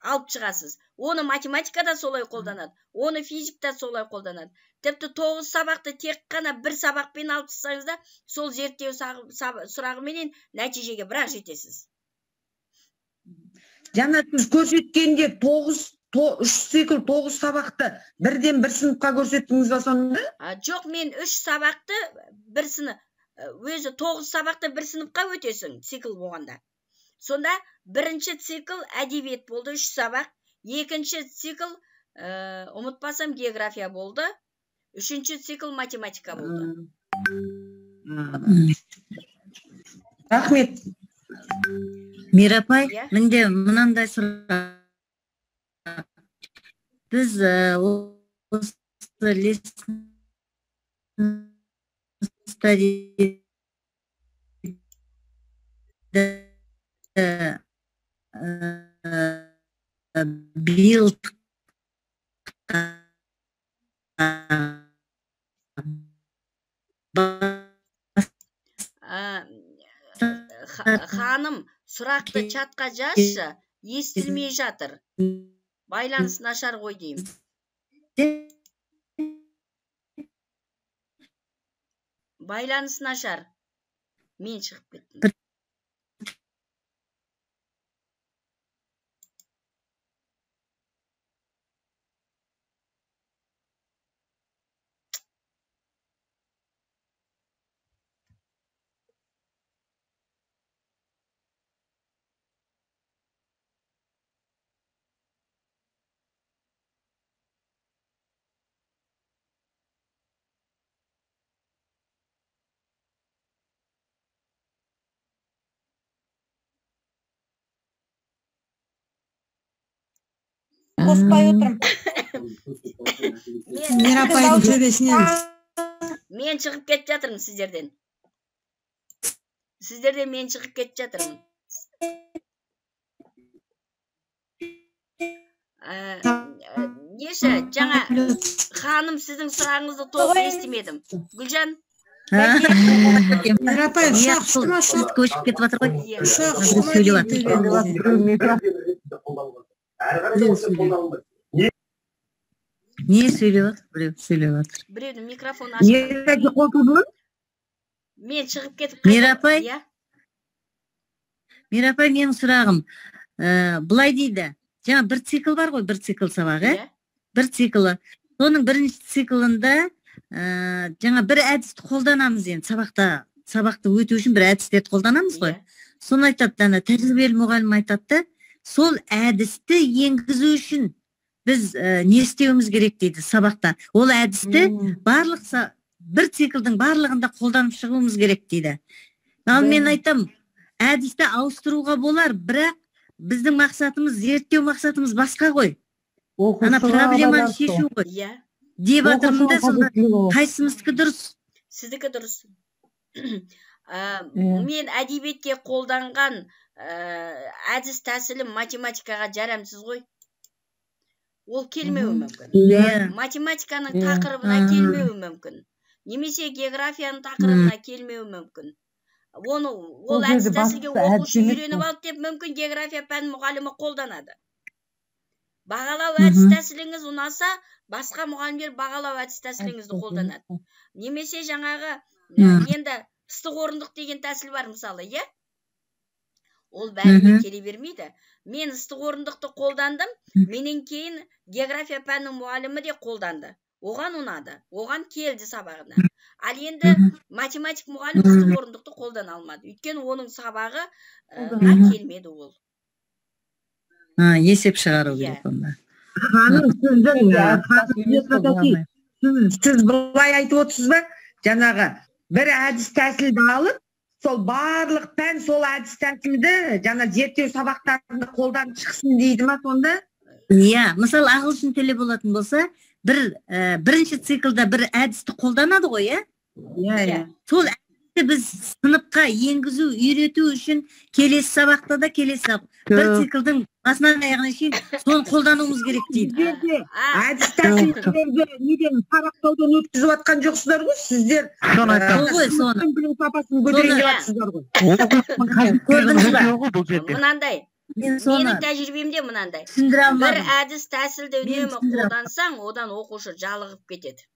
алып шығасыз. Оны математикада солай қолданады, оны физикта солай қолданады. Тіпті 9 сабақты тек қана бір сабақпен алып шықсаңыз да, сол зерттеу сұрағыменен нәтижеге бірақ жетесіз. Жаңа сіз көрсеткенде 3 цикл 9 сабақты бірден бір сыныпқа көрсеттіңіз ба сонда? Жоқ, мен 3 сабақты бір сынып, өзі 9 сабақты бір сыныпқа өтесің цикл болғанда. Сонда бірінші цикл әдебиет болды, 3 сабақ. Екінші цикл, ұмытпасам, география болды. Үшінші цикл математика болды. Рахмет. Мирапай, Иә. менде мынандай сұрақ. Біз осы лесін биыл Ханым, сұрақты чатқа жазшы, естілмей жатыр. Байланыс нашар ғой деймін. Байланыс нашар. Мен шығып кеттім. Қоспай отырмын. Мирапайдың төбесінен. Мен шығып кетіп жатырмын сіздерден. Сіздерден мен шығып кетіп жатырмын. Неше, жаңа ханым сіздің сұрағыңызды толық естімедім. Гүлжан? Мирапай, ұшақ ұшты ма, ұшақ? көшіп кетіп жатыр ғой. Ұшақ ұшты ма дейді. Не сөйлеп жатыр? Біреу сөйлеп жатыр. Біреудің микрофоны ашық. Мен шығып кетіп Мирапай? Мирапай, менің сұрағым. Бұлай дейді. Жаңа бір цикл бар ғой, бір цикл сабағы. Бір циклы. Соның бірінші циклында жаңа бір әдісті қолданамыз енді сабақты өту үшін бір әдістерді қолданамыз ғой. Соны айтады, тәжірибелі мұғалім айтады, сол әдісті енгізу үшін біз не істеуіміз керек дейді сабақта. Ол әдісті бір циклдің барлығында қолданып шығуымыз керек дейді. Ал мен айтам, әдісті ауыстыруға болар, бірақ біздің мақсатымыз, зерттеу мақсатымыз басқа ғой. Ана проблеманы шешу ғой. Деп атырмын да, сонда қайсымыздікі дұрыс? Сіздікі дұрыс. Мен әдебиетке қолданған әдіс тәсілім математикаға жарамсыз ғой. Ол келмеуі мүмкін. Математиканың тақырыбына келмеуі мүмкін. Немесе географияның тақырыбына келмеуі мүмкін. Ол әдіс тәсілге оқушы үйреніп алды деп мүмкін география пән мұғалімі қолданады. Бағалау әдіс тәсіліңіз ұнаса, басқа мұғалімдер бағалау әдіс тәсіліңізді қолданады. Немесе жаңағы енді ыстық орындық деген тәсіл бар мысалы, иә? Ол бәріне келе бермейді. Мен ыстық орындықты қолдандым, менен кейін география пәнінің мұғалімі де қолданды. Оған ұнады, оған келді сабағына. Ал енді математик мұғалім ыстық орындықты қолдана алмады. Өйткені оның сабағы келмеді ол. Есеп шығару керек онда. Сіз бұлай айтып отырсыз ба? Жаңағы бір әдіс тәсілді алып, сол барлық пән сол әдіс тәсілді жаңа зерттеу сабақтарында қолданып шықсын дейді ма сонда? Иә, мысалы ағылшын тілі болатын болса, бірінші циклда бір әдісті қолданады ғой, иә? Сол әдісті біз сыныпқа енгізу, үйрету үшін келесі сабақта да бір циклдің басынан аяғына шейін соны қолдануымыз керек дейді. Әдіс тәсілдерді неден сабақтаудан өткізіп жатқан жоқсыздар ғой, сіздер білім сапасын көтеруге жатсыздар ғой. Көрдіңіз ба? Мынандай, менің тәжірибемде мынандай. Бір әдіс тәсілді үнемі қолдансаң, одан оқушы жалығып кетеді.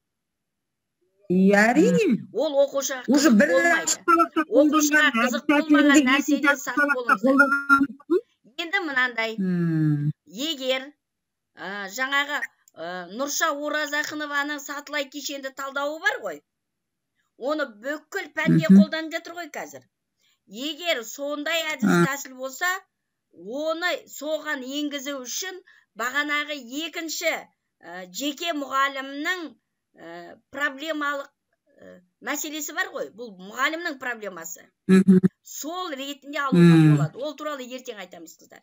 Әрине. Ол оқушыға қызық болмайды. Оқушыға қызық болмаған нәрседен сақ болыңыздар. Енді мынандай, егер жаңағы Нұрша Оразақынованың сатылай кешенді талдауы бар ғой, оны бүкіл пәнге қолданып жатыр ғой қазір. Егер сондай әдіс тәсіл болса, оны соған енгізу үшін бағанағы екінші жеке мұғалімнің проблемалық мәселесі бар ғой, бұл мұғалімнің проблемасы. Мгм. Сол ретінде алуға болады. Ол туралы ертең айтамыз, қыздар.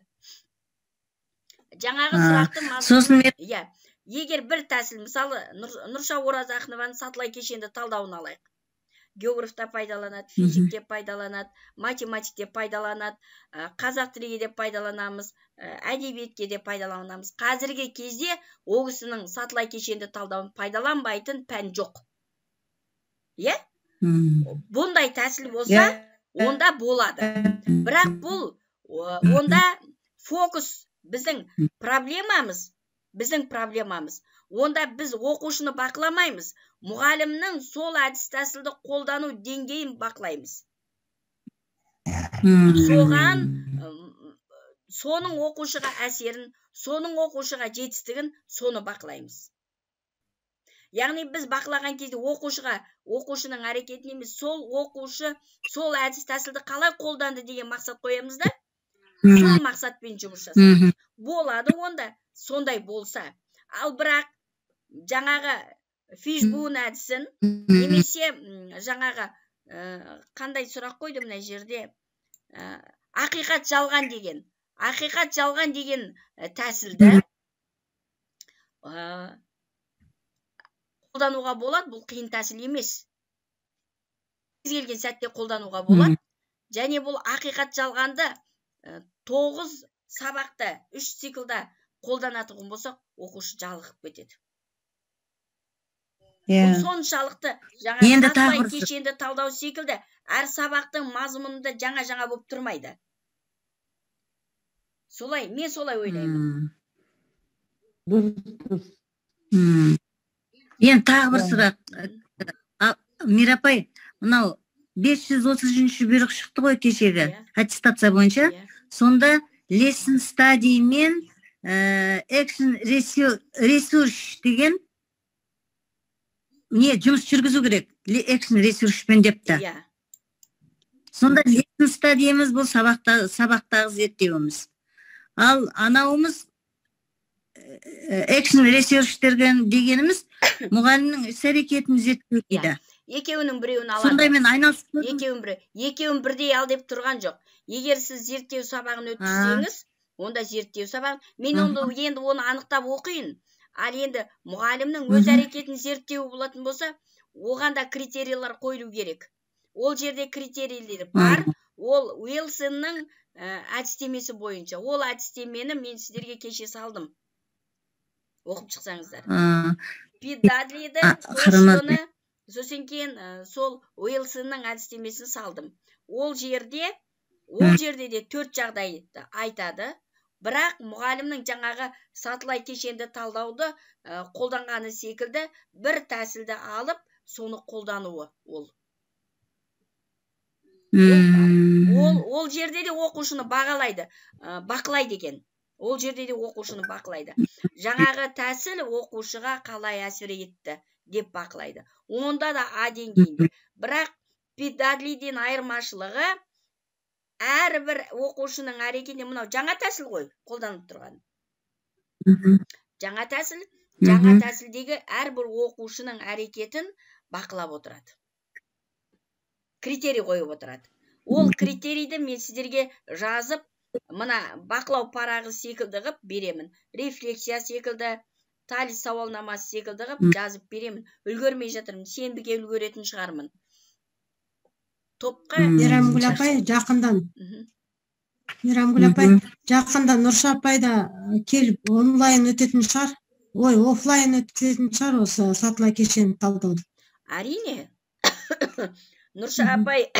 Жаңағы сұрақты сосын мен иә, егер бір тәсіл, мысалы Нұрша Оразақованың сатылай кешенді талдауын алайық. Географта пайдаланады, физикте пайдаланады, математикте пайдаланады, қазақ тілге де пайдаланамыз, әдебиетке де пайдаланамыз. Қазіргі кезде ол кісінің сатылай кешенді талдауын пайдаланбайтын пән жоқ. Иә? Бұндай тәсіл болса, онда болады. Бірақ бұл онда фокус біздің проблемамыз. Онда біз оқушыны бақыламаймыз. Мұғалімнің сол әдіс тәсілді қолдану деңгейін бақылаймыз. Соның оқушыға әсерін, соның оқушыға жетістігін, соны бақылаймыз. Яғни біз бақылаған кезде оқушының әрекетін емес, сол оқушы сол әдіс тәсілді қалай қолданды деген мақсат қоямыз да, сол мақсатпен жұмыс жасаймыз. Болады онда, сондай болса. Ал бірақ жаңағы Фишбун әдісін, немесе жаңағы қандай сұрақ қойды мына жерде, ақиқат жалған деген тәсілді қолдануға болады, бұл қиын тәсіл емес. Келген сәтте қолдануға болады. Және бұл ақиқат жалғанды 9 сабақта, 3 циклда қолданатығын болса, оқушы жалығып кетеді. Бұл соншалықты жаңа сатылай кешенді талдау секілді әр сабақтың мазмұнында жаңа болып тұрмайды. Мен солай ойлаймын. Енді тағы бір сұрақ. Мирапай, мынау 530 бұйрық шықты ғой кешегі аттестация бойынша. Сонда lesson study мен action research деген не жұмыс жүргізу керек. Action research пен депті. Сонда lesson study'miz бұл сабақтағы зерттеуіміз. Ал анауымыз action research дегеніміз мұғалімнің іс-әрекетін зерттеу дейді. Екеуінің біреуін алады. Сонда мен айналысып екеуін бірдей ал деп тұрған жоқ. Егер сіз зерттеу сабағын өткізсеңіз, онда зерттеу сабағын, мен енді оны анықтап оқиын. Ал енді мұғалімнің өз әрекетін зерттеу болатын болса, оған да критериялар қойылу керек. Ол жерде критерийлер бар. Ол Уилсонның әдістемесі бойынша. Ол әдістемені мен сіздерге кеше салдым. Оқып шықсаңыздар. Пит Дадлиді, сосын кейін сол Уилсонның әдістемесін салдым. Ол жерде де 4 жағдайды айтады. Бірақ мұғалімнің жаңағы сатылай кешенді талдауды қолданғаны секілді бір тәсілді алып, соны қолдануы ол. Ол жерде де оқушыны бақылайды екен. Ол жерде де оқушыны бақылайды. Жаңағы тәсіл оқушыға қалай әсер етті деп бақылайды. Онда да А деңгейінде. Бірақ Пит Дадлиден айырмашылығы әрбір оқушының әрекетінде, мынау жаңа тәсіл ғой қолданып тұрған. Жаңа тәсілдегі әрбір оқушының әрекетін бақылап отырады. Критерий қойып отырады. Ол критерийді мен сіздерге жазып, мына бақылау парағы секілді ғып беремін. Рефлексия секілді, Талис сауалнамасы секілді ғып жазып беремін. Үлгермей жатырмын, сенбіге үлгеретін шығармын. Топқа Мейрамгүл апай жақында Нұрша апай да келіп онлайн өтетін шығар. Офлайн өтетін шығар осы сатылай кешенді талдауды. Әрине. Нұрша апай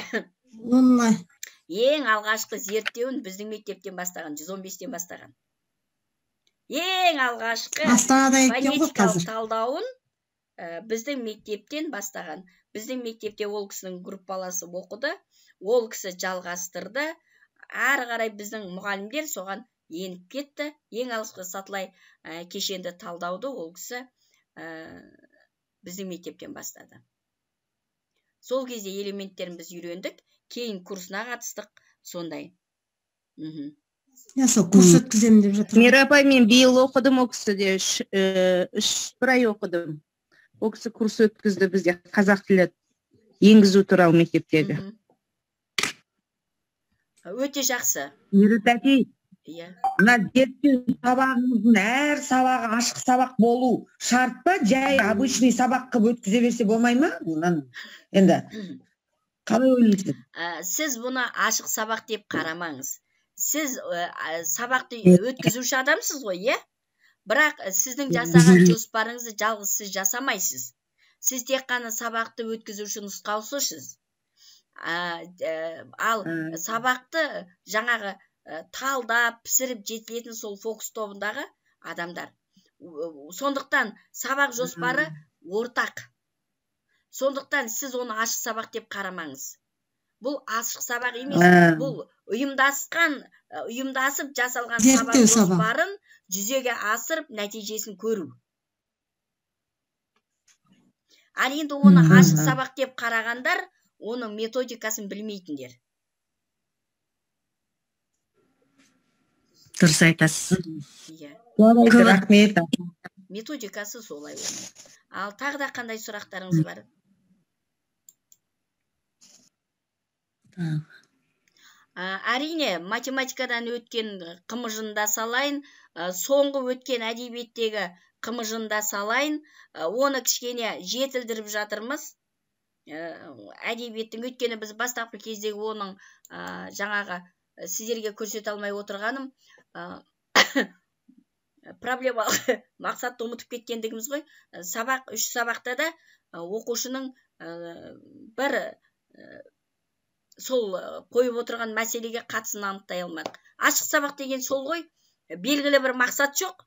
онлайн. Ең алғашқы зерттеуін біздің мектептен бастаған, 115-тен бастаған. Ең алғашқы фонетикалық талдауын біздің мектептен бастаған. Біздің мектепте ол кісінің группаласы оқыды, ол кісі жалғастырды. Әрі қарай біздің мұғалімдер соған еніп кетті. Ең алғашқы сатылай кешенді талдауды ол кісі біздің мектептен бастады. Сол кезде элементтерін біз үйрендік, кейін курсына қатыстық, сондай. Сол курс өткіземін деп жатыр. Мирапай, мен биыл оқыдым ол кісіде, 1 ай оқыдым. Ол кісі курс өткізді бізде қазақ тілі енгізу туралы мектептегі. Өте жақсы. Мират әкей, Иә. мына зерттеу сабағымыздың әр сабағы ашық сабақ болу шарт па, жай обычный сабақ қылып өткізе берсе болмай ма? Енді қалай ойлайсыз? Сіз бұны ашық сабақ деп қарамаңыз. Сіз сабақты өткізуші адамсыз ғой, иә? Бірақ сіздің жасаған жоспарыңызды жалғыз сіз жасамайсыз. Сіз тек қана сабақты өткізуші нұсқаушысыз. Ал сабақты жаңағы талдап, пісіріп жетілетін сол фокус тобындағы адамдар. Сондықтан сабақ жоспары ортақ. Сондықтан сіз оны ашық сабақ деп қарамаңыз. Бұл ашық сабақ емес, бұл ұйымдасып жасалған сабақ жоспарын жүзеге асырып нәтижесін көру. Ал енді оны ашық сабақ деп қарағандар, оның методикасын білмейтіндер. Дұрыс айтасыз. Рахмет. Методикасы солай. Ал тағы да қандай сұрақтарыңыз бар? Әрине, математикадан өткен қымыжында салайын, соңғы өткен әдебиеттегі қымыжында салайын, оны кішкене жетілдіріп жатырмыз. Әдебиеттің өткені біз бастапқы кездегі оның жаңағы сіздерге көрсете алмай отырғаным проблемалық мақсатты ұмытып кеткендігіміз ғой. Сабақ, 3 сабақта да оқушының бір сол қойып отырған мәселеге қатысын анықтай алмадық. Ашық сабақ деген сол ғой, белгілі бір мақсат жоқ.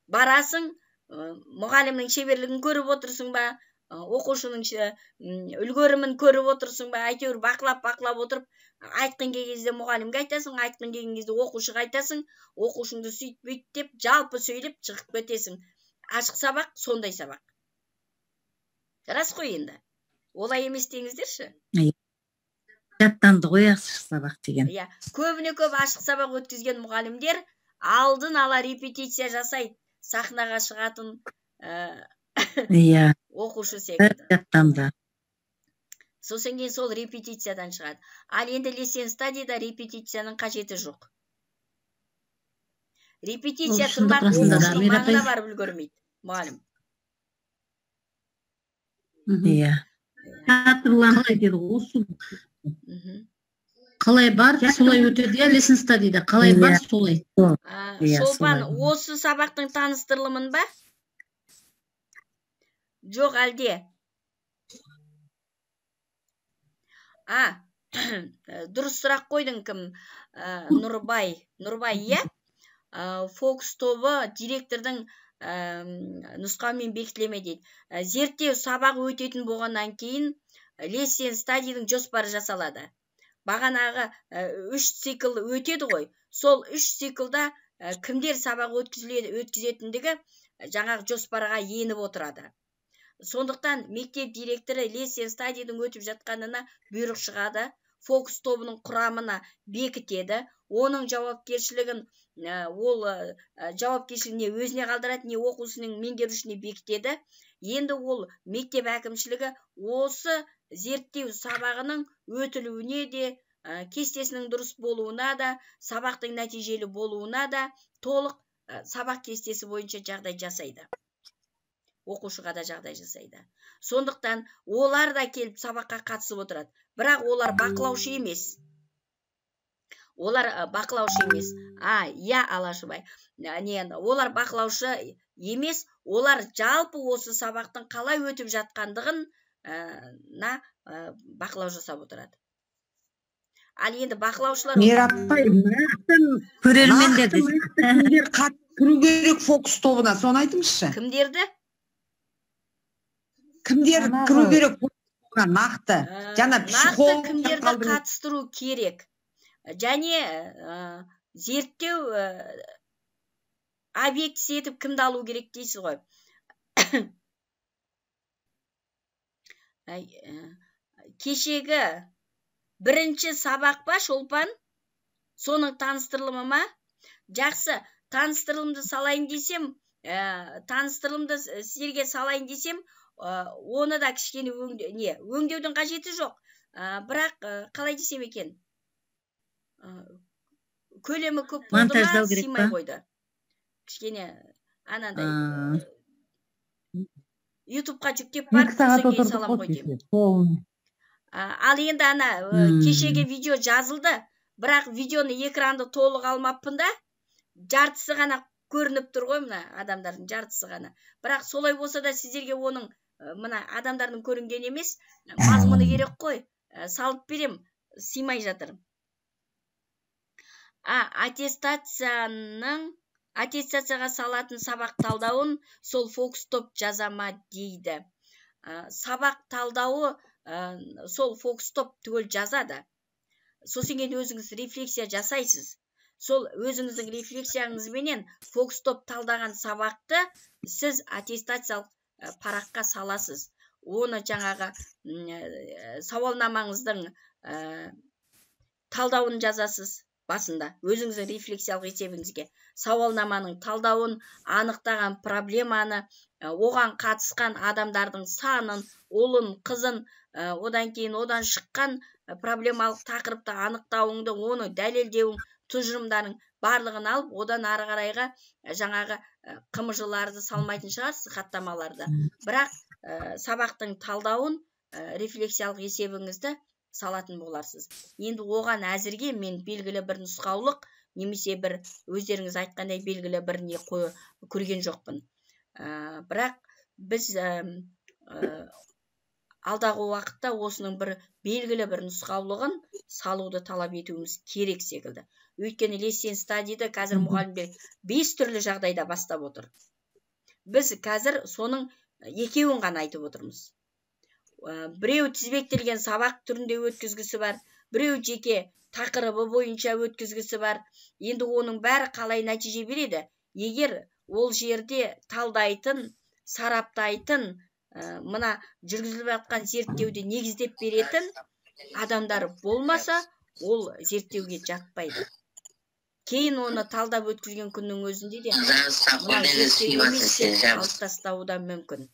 Барасың, мұғалімнің шеберлігін көріп отырсың ба, оқушының үлгерімін көріп отырсың ба, әйтеуір бақылап отырып, айтқан кезде мұғалімге айтасың, айтқан кезде оқушыға айтасың, оқушыңды сөйтіп деп жалпы сөйлеп шығып кетесің. Ашық сабақ сондай сабақ. Рас қой енді. Олай емес деңіздерші? Жаттанды ғой ашық сабақ деген. Иә, көбіне көп ашық сабақ өткізген мұғалімдер алдын ала репетиция жасайды, сахнаға шығатын оқушы секілді. Жаттанды. Сосын кейін сол репетициядан шығады. Ал енді лесен стадияда репетицияның қажеті жоқ. Репетиция тұрмақ оқушының маңына барып үлгермейді, мұғалім. Иә. Театрланды деді осы. Қалай бар, солай өтеді, лесен стадияда. Қалай бар, солай. Шолпан, осы сабақтың таныстырылымын ба? Жоқ әлде? Дұрыс сұрақ қойдың кім? Нұрбай, иә? Фокус тобы директордың нұсқаумен бекітілме дейді. Зерттеу сабағы өтетін болғаннан кейін лесен стадияның жоспары жасалады. Бағанағы 3 цикл өтеді ғой. Сол 3 циклда кімдер сабақ өткізетіндігі жаңағы жоспарға еніп отырады. Сондықтан мектеп директоры лесен стадияның өтіп жатқанына бұйрық шығады, фокус тобының құрамына бекітеді, оның жауапкершілігін жауапкершілігіне өзіне қалдырады, не оқушының меңгерушісіне бекітеді. Енді ол мектеп әкімшілігі осы зерттеу сабағының өтілуіне де, кестесінің дұрыс болуына да, сабақтың нәтижелі болуына да толық сабақ кестесі бойынша жағдай жасайды. Оқушыға да жағдай жасайды. Сондықтан олар да келіп сабаққа қатысып отырады. Бірақ олар бақылаушы емес. Иә, Алашыбай. Олар бақылаушы емес, олар жалпы осы сабақтың қалай өтіп жатқандығын бақылау жасап отырады. Ал енді бақылаушылар... Мераппай, көрермендерді кімдер қатысу керек фокус тобына, соны айтыңызшы. Кімдерді? Кімдер кіру керек нақты? Нақты кімдерді қатыстыру керек. Және зерттеу объектісі етіп кімді алу керек дейсіз ғой. Кешегі бірінші сабақ па, Шолпан? Соның таныстырылымы ма? Жақсы, таныстырылымды салайын десем, сіздерге салайын десем, оны да кішкене өңдеудің қажеті жоқ. Бірақ қалай десем екен, көлемі көп болды ма, Монтаждау керек сыймай па? қойды. Кішкене анандай ютубқа жүктеп барып 2 сағат кейін отырдық салам қой ғой кеше. деймін. Толын. Ал енді кешеге видео жазылды, бірақ видеоны экранды толық алмаппын да, жартысы ғана көрініп тұр ғой, мына адамдардың жартысы ғана. Бірақ солай болса да сіздерге оның мына адамдардың көрінген емес, мазмұны керек қой. Салып берем, сыймай жатыр. Аттестацияға салатын сабақ талдауын сол фокус-топ жазама дейді. Сабақ талдауы сол фокус-топ түгел жазады. Сосын кейін өзіңіз рефлексия жасайсыз. Сол өзіңіздің рефлексияңызбенен фокус-топ талдаған сабақты сіз аттестациялық параққа саласыз. Оны жаңағы сауалнамаңыздың талдауын жазасыз. Басында өзіңіздің рефлексиялық есебіңізге сауалнаманың талдауын, анықтаған проблеманы, оған қатысқан адамдардың санын, ұлын, қызын, одан кейін одан шыққан проблемалық тақырыпты анықтауыңды, оны дәлелдеуің, тұжырымдарың барлығын алып, одан ары қарайға жаңағы қымыжыларды салмайтын шығарсыз, хаттамаларды. Бірақ сабақтың талдауын, рефлексиялық есебіңізді салатын боларсыз. Енді оған әзірге мен белгілі бір нұсқаулық, немесе бір өздеріңіз айтқандай белгілі бір не көрген жоқпын. Бірақ біз алдағы уақытта осының бір белгілі бір нұсқаулығын салуды талап етуіміз керек секілді. Өйткені лесен стадиді қазір мұғалімдер 5 түрлі жағдайда бастап отыр. Біз қазір соның екеуін ғана айтып отырмыз. Біреу тізбектелген сабақ түрінде өткізгісі бар, біреу жеке тақырыбы бойынша өткізгісі бар. Енді оның бәрі қалай нәтиже береді? Егер ол жерде талдайтын, сараптайтын, мына жүргізіліп жатқан зерттеуді негіздеп беретін адамдар болмаса, ол зерттеуге жатпайды. Кейін оны талдап өткізген күннің өзінде де мына зерттеу емес деп алып тастауы да мүмкін.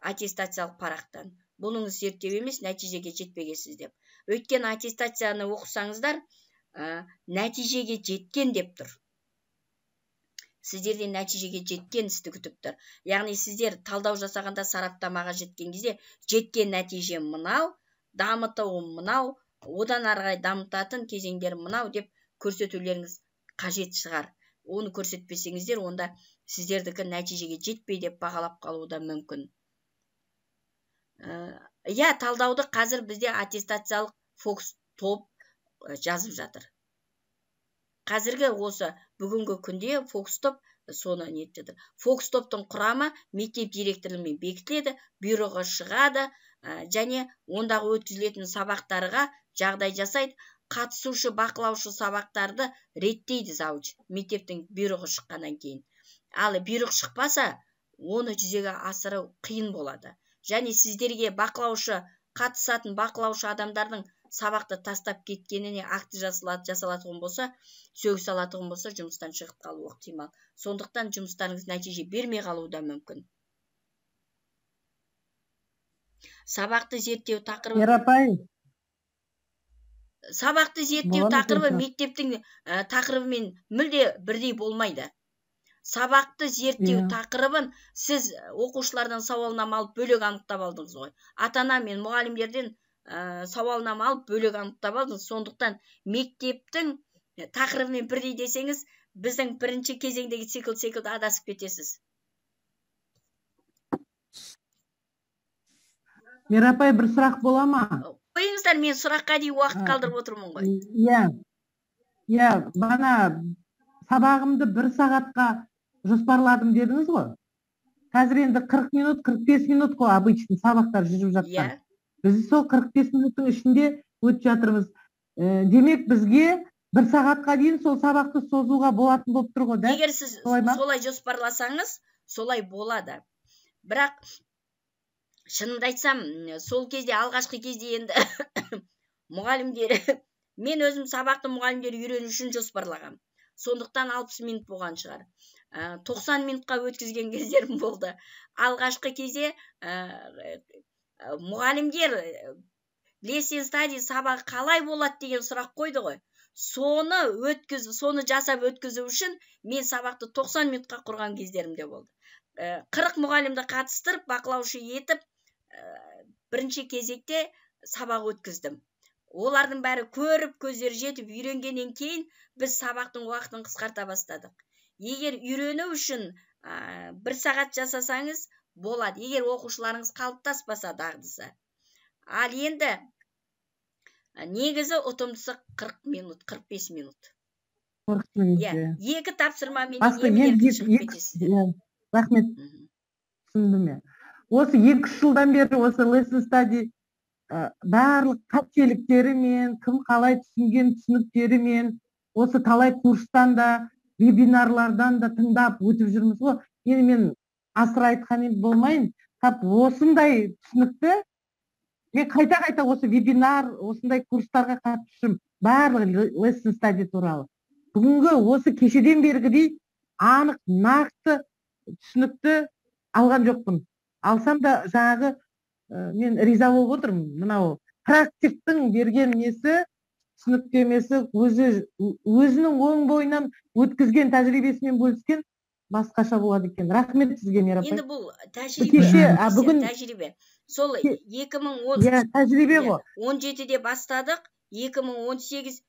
Аттестациялық парақтан. Бұныңыз зерттеу емес, нәтижеге жетпегенсіз деп. Өйткені аттестацияны оқысаңыздар, нәтижеге жеткен деп тұр. Сіздерден нәтижеге жеткен істі күтіп тұр. Яғни сіздер талдау жасағанда сараптамаға жеткен кезде, жеткен нәтиже мынау, дамытуы мынау, одан арғай дамытатын кезеңдер мынау деп көрсетулеріңіз қажет шығар. Оны көрсетпесеңіздер, онда сіздердікі нәтижеге жетпей деп бағалап қалуы да мүмкін. Талдауды қазір бізде аттестациялық фокус топ жазып жатыр. Қазіргі осы бүгінгі күнде фокус топ соны нетіп жатыр. Фокус топтың құрамы мектеп директорлығымен бекітіледі, бюроға шығады, және ондағы өткізілетін сабақтарға жағдай жасайды. Қатысушы, бақылаушы сабақтарды реттейді зауч, мектептің бюроға шыққаннан кейін. Ал бюро шықпаса, оны жүзеге асыру қиын болады. Және сіздерге бақылаушы, қатысатын бақылаушы адамдардың сабақты тастап кеткеніне акті жасалатығын болса, сөгіс алатығын болса, жұмыстан шығып қалуы ықтимал. Сондықтан жұмыстарыңыз нәтиже бермей қалуы да мүмкін. Сабақты зерттеу тақырыбы. Ерапай. Сабақты зерттеу тақырыбы мектептің тақырыбымен мүлде бірдей болмайды. Сабақты зерттеу тақырыбын сіз оқушылардан сауалнама алып бөлек анықтап алдыңыз ғой. Ата-ана мен мұғалімдерден сауалнама алып бөлек анықтап алдыңыз. Сондықтан мектептің тақырыбымен бірдей десеңіз, біздің бірінші кезеңдегі цикл секілді адасып кетесіз. Мерапай, бір сұрақ бола ма? Қойыңыздар, мен сұраққа дейін уақыт қалдырып отырмын ғой. Бана сабағымды 1 сағатқа жоспарладым дедіңіз ғой. Қазір енді 40 минут, 45 минут қой обычный сабақтар жүріп жатқан. Біз сол 45 минуттың ішінде өтіп жатырмыз. Демек бізге 1 сағатқа дейін сол сабақты созуға болатын болып тұр ғой, да? Егер сіз солай жоспарласаңыз, солай болады. Бірақ шынымды айтсам, сол кезде, алғашқы кезде енді мұғалімдер, мен өзім сабақты мұғалімдер үйрену үшін жоспарлағам. Сондықтан 60 минут болған шығар. 90 минутқа өткізген кездерім болды. Алғашқы кезде мұғалімдер lesson study сабағы қалай болады деген сұрақ қойды ғой. Соны жасап өткізу үшін мен сабақты 90 минутқа құрған кездерімде болды. 40 мұғалімді қатыстырып, бақылаушы етіп, бірінші кезекте сабақ өткіздім. Олардың бәрі көріп, көздері жетіп, үйренгеннен кейін біз сабақтың уақытын қысқарта бастадық. Егер үйрену үшін 1 сағат жасасаңыз болады, егер оқушыларыңыз қалыптаспаса дағдысы. Ал енді негізі ұтымдысы 40 минут, 45 минут. 40 минут. Екі тапсырмамен емін-еркін шығып кетесіз. Рахмет. Түсіндім мен. Осы 2 жылдан бері осы lesson study барлық қателіктерімен, кім қалай түсінген түсініктерімен, осы талай курстан да, вебинарлардан да тыңдап өтіп жүрміз ғой. Енді мен асыра айтқан болмайын, тап осындай түсінікті мен қайта осы вебинар, осындай курстарға қатысып, барлық lesson study туралы. Бүгінгі осы кешеден бергідей анық, нақты түсінікті алған жоқпын. Алсам да жаңағы мен риза болып отырмын. Мынау практиктің берген несі, түсініктемесі, өзінің оң бойынан өткізген тәжірибесімен бөліскен басқаша болады екен. Рахмет сізге, Мерапай. Енді бұл тәжірибе. Сол 2017-де бастадық, 2018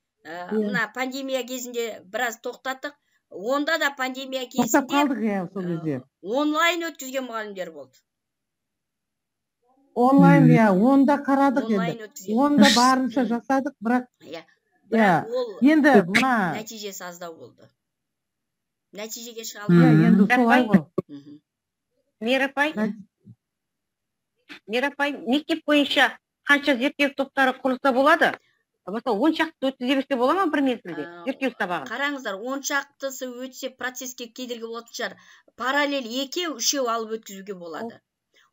мына пандемия кезінде біраз тоқтаттық. Онда да пандемия кезінде онлайн өткізген мұғалімдер болды. Онлайн, онда қарадық енді. Онда барынша жасадық, бірақ енді мына нәтижесі аздау болды. Нәтижеге шыға алмады. Енді солай ғой. Мерапай, мектеп бойынша қанша зерттеу топтары құрылса болады? Мысалы 10 шақты өткізе берсе бола ма бір мезгілде зерттеу сабағын? Қараңыздар, 10 шақтысы өтсе процеске кедергі болатын шығар. Параллель 2-3 алып өткізуге болады.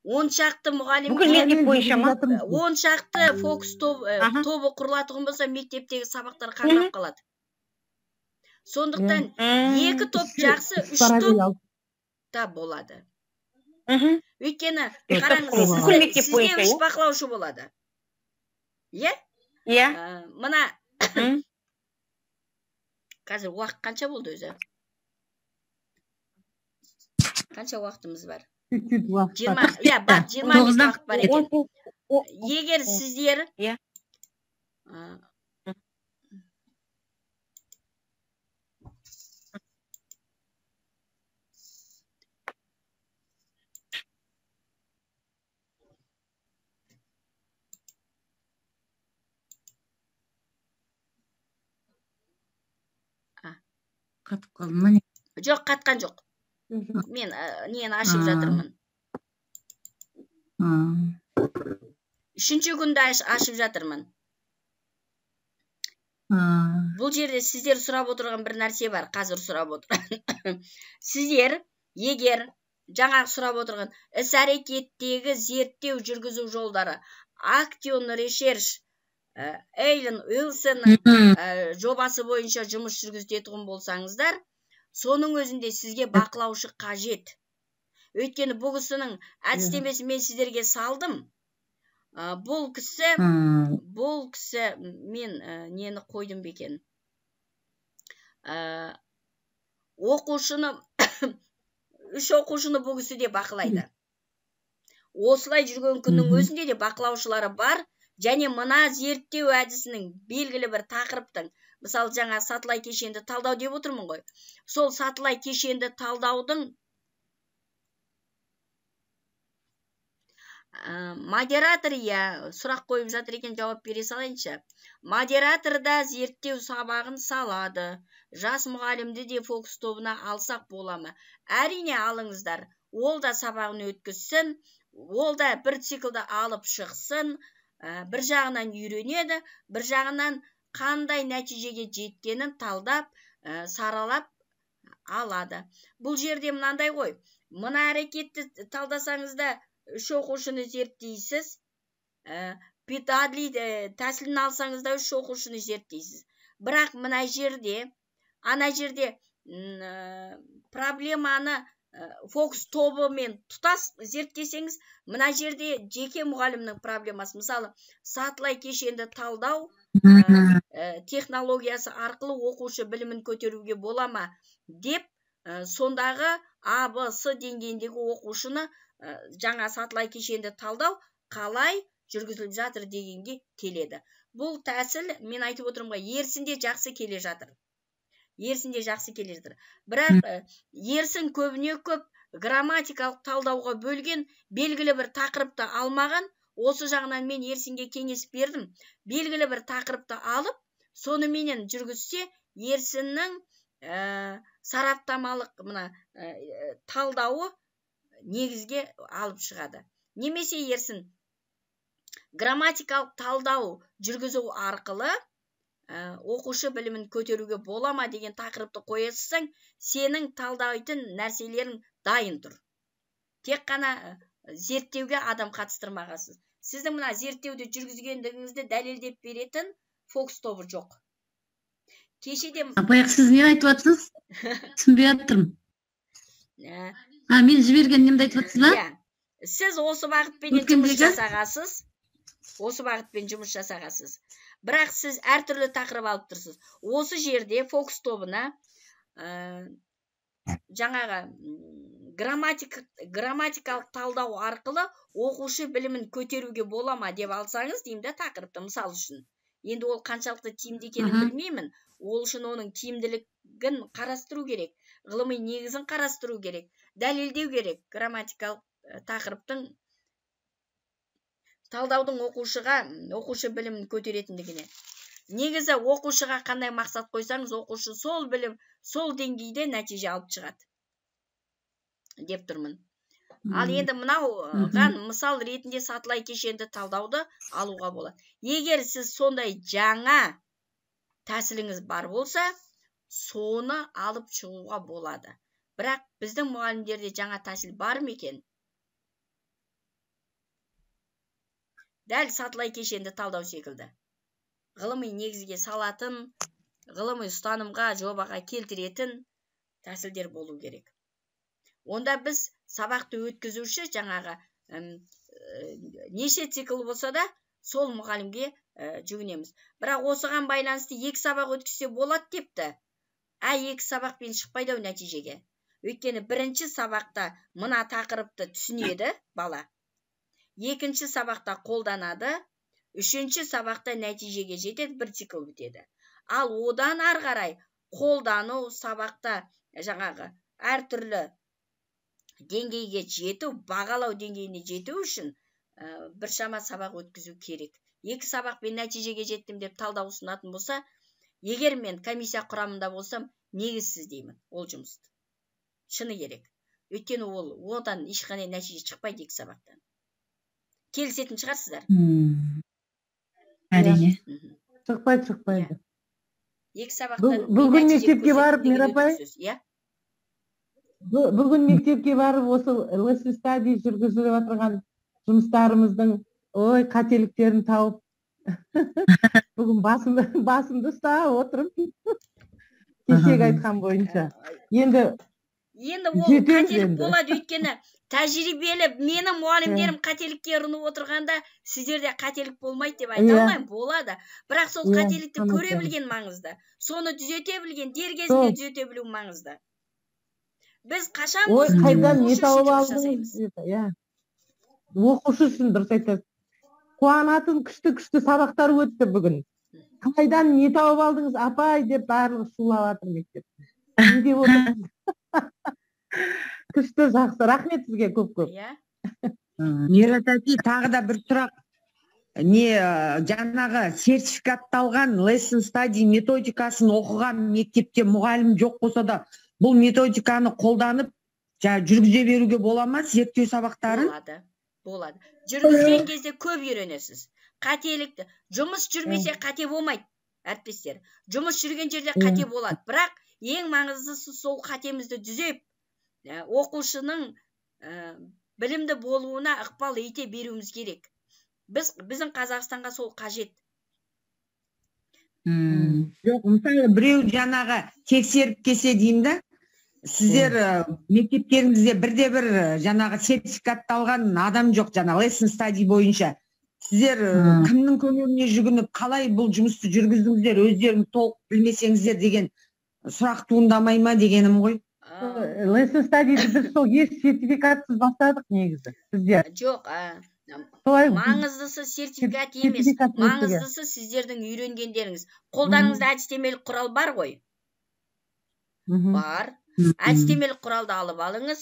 10 шақты мұғалім, бүкіл мектеп бойынша ма? 10 шақты фокус тобы құрылатығын болса, мектептегі сабақтар қаңырап қалады. Сондықтан 2 топ жақсы, 3 топ та болады. Өйткені, қараңыз, сізде 3 бақылаушы болады. Мына қазір уақыт қанша болды өзі? Қанша уақытымыз бар? 20 уақыт бар екен. Егер сіздер қатып қалды ма? Жоқ, қатқан жоқ. Мен нені ашып жатырмын. 3-ші күнді ашып жатырмын. Бұл жерде сіздер сұрап отырған бір нәрсе бар, қазір сұрап отырған. Сіздер, егер жаңағы сұрап отырған іс-әрекеттегі зерттеу жүргізу жолдары, Action Research Эйлен Уилсон жобасы бойынша жұмыс жүргізетін болсаңыздар, соның өзінде сізге бақылаушы қажет. Өйткені бұл кісінің әдістемесін мен сіздерге салдым. Бұл кісі мен нені қойдым бекен. Оқушыны, 3 оқушыны бұл кісі де бақылайды. Осылай жүрген күннің өзінде де бақылаушылары бар. Және мына зерттеу әдісінің белгілі бір тақырыптың, мысалы жаңа сатылай кешенді талдау деп отырмын ғой. Сол сатылай кешенді талдаудың модератор, сұрақ қойып жатыр екен, жауап бере салайыншы. Модератор да зерттеу сабағын салады. Жас мұғалімді де фокус тобына алсақ бола ма? Әрине алыңыздар. Ол да сабағын өткізсін, ол да бір циклді алып шықсын. Бір жағынан үйренеді, бір жағынан қандай нәтижеге жеткенін талдап, саралап алады. Бұл жерде мынандай ғой, мына әрекетті талдасаңызда 3 оқушыны зерттейсіз, Питадли тәсілін алсаңызда 3 оқушыны зерттейсіз. Бірақ мына жерде, ана жерде проблеманы фокус тобымен тұтас зерттесеңіз, мына жерде жеке мұғалімнің проблемасы. Мысалы, сатылай кешенді талдау технологиясы арқылы оқушы білімін көтеруге бола ма деп, сондағы А, Б, С деңгейіндегі оқушыны жаңа сатылай кешенді талдау қалай жүргізіліп жатыр дегенге келеді. Бұл тәсіл, мен айтып отырмын ғой, ерсінде жақсы келе жатыр. Бірақ ерсін көбіне көп грамматикалық талдауға бөлген, белгілі бір тақырыпты алмаған. Осы жағынан мен ерсінге кеңес бердім. Белгілі бір тақырыпты алып, соныменен жүргізсе, ерсіннің сараптамалық талдауы негізге алып шығады. Немесе ерсін грамматикалық талдау жүргізу арқылы оқушы білімін көтеруге бола ма деген тақырыпты қоясың, сенің талдайтын нәрселерің дайын тұр. Тек қана зерттеуге адам қатыстырмағасыз. Сіздің мына зерттеуді жүргізгендігіңізді дәлелдеп беретін фокус тобы жоқ. Кешеде... Апай, сіз не айтып жатсыз? Түсінбей жатырмын. Мен жіберген немді айтып жатсыз ба? Сіз осы бағытпен жұмыс жасағасыз. Бірақ сіз әртүрлі тақырып алып тұрсыз. Осы жерде фокус тобына жаңағы грамматикалық талдау арқылы оқушы білімін көтеруге бола ма деп алсаңыз, деймін да тақырыпты, мысал үшін. Енді ол қаншалықты тиімді екенін білмеймін. Ол үшін оның тиімділігін қарастыру керек, ғылыми негізін қарастыру керек, дәлелдеу керек. Грамматикалық тақырыптың талдаудың оқушы білімін көтеретіндігіне. Негізі оқушыға қандай мақсат қойсаңыз, оқушы сол білім, сол деңгейде нәтиже алып шығады деп тұрмын. Ал енді мынауған мысал ретінде сатылай кешенді талдауды алуға болады. Егер сіз сондай жаңа тәсіліңіз бар болса, соны алып шығуға болады. Бірақ біздің мұғалімдерде жаңа тәсіл бар ма екен? Дәл сатылай кешенді талдау секілді. Ғылыми негізге салатын, ғылыми ұстанымға, жобаға келтіретін тәсілдер болу керек. Онда біз сабақты өткізуші жаңағы неше цикл болса да, сол мұғалімге жүгінеміз. Бірақ осыған байланысты 2 сабақ өткізсе болады депті. 2 сабақпен шықпайды нәтижеге. Өйткені бірінші сабақта мына тақырыпты түсінеді бала. Екінші сабақта қолданады, үшінші сабақта нәтижеге жетеді, 1 цикл бітеді. Ал одан ары қарай қолдану сабақта жаңағы әртүрлі деңгейге жету, бағалау деңгейіне жету үшін біршама сабақ өткізу керек. 2 сабақпен нәтижеге жеттім деп талдау ұсынатын болса, егер мен комиссия құрамында болсам, негізсіз деймін ол жұмысты. Шыны керек. Өйткені одан ешқандай нәтиже шықпайды 2 сабақтан. Келісетін шығарсыздар? Әрине. Шықпайды. 2 сабақтан бүгін мектепке барып, Мерапай? Бүгін мектепке барып, осы lesson study жүргізіліп отырған жұмыстарымыздың қателіктерін тауып, бүгін басымды ұстап отырып, кешегі айтқан бойынша. Енді ол қателік болады, өйткені тәжірибелі менің мұғалімдерім қателікке ұрынып отырғанда, сіздерде қателік болмайды деп айта алмаймын, болады. Бірақ сол қателікті көре білген маңызды. Соны түзете білген, дер кезінде түзете білу маңызды. Біз қашан қайдан не тауып алдыңыз? Оқушы үшін дұрыс айтасыз. Қуанатын күшті сабақтар өтті бүгін. Қайдан не тауып алдыңыз, апай деп барлығы шулап жатыр мектеп. Не деп отырсыз? Күшті, жақсы. Рахмет сізге көп. Мератәки, тағы да бір сұрақ. Жаңағы сертификатталған lesson study методикасын оқыған мектепте мұғалім жоқ болса да, бұл методиканы қолданып, жүргізе беруге бола ма зерттеу сабақтарын? Болады. Жүргізген кезде көп үйренесіз. Қателікті. Жұмыс жүрмесе қате болмайды, әріптестер. Жұмыс жүрген жерде қате болады. Бірақ ең маңыздысы сол қатемізді түзеп, оқушының білімді болуына ықпал ете беруіміз керек. Біздің Қазақстанға сол қажет. Жоқ, мысалы біреу жаңағы тексеріп келсе деймін да, сіздер мектептеріңізде бірде-бір жаңағы сертификатталған адам жоқ, жаңағы lesson study бойынша. Сіздер кімнің көмегіне жүгініп, қалай бұл жұмысты жүргіздіңіздер, өздеріңіз толық білмесеңіздер деген сұрақ туындамай ма дегенім ғой. Lesson study'ді біз сол еш сертификатсыз бастадық негізі. Сіздер. Жоқ, маңыздысы сертификат емес, маңыздысы сіздердің үйренгендеріңіз. Қолдарыңызда әдістемелік құрал бар ғой? Бар. Әдістемелік құралды алып алыңыз.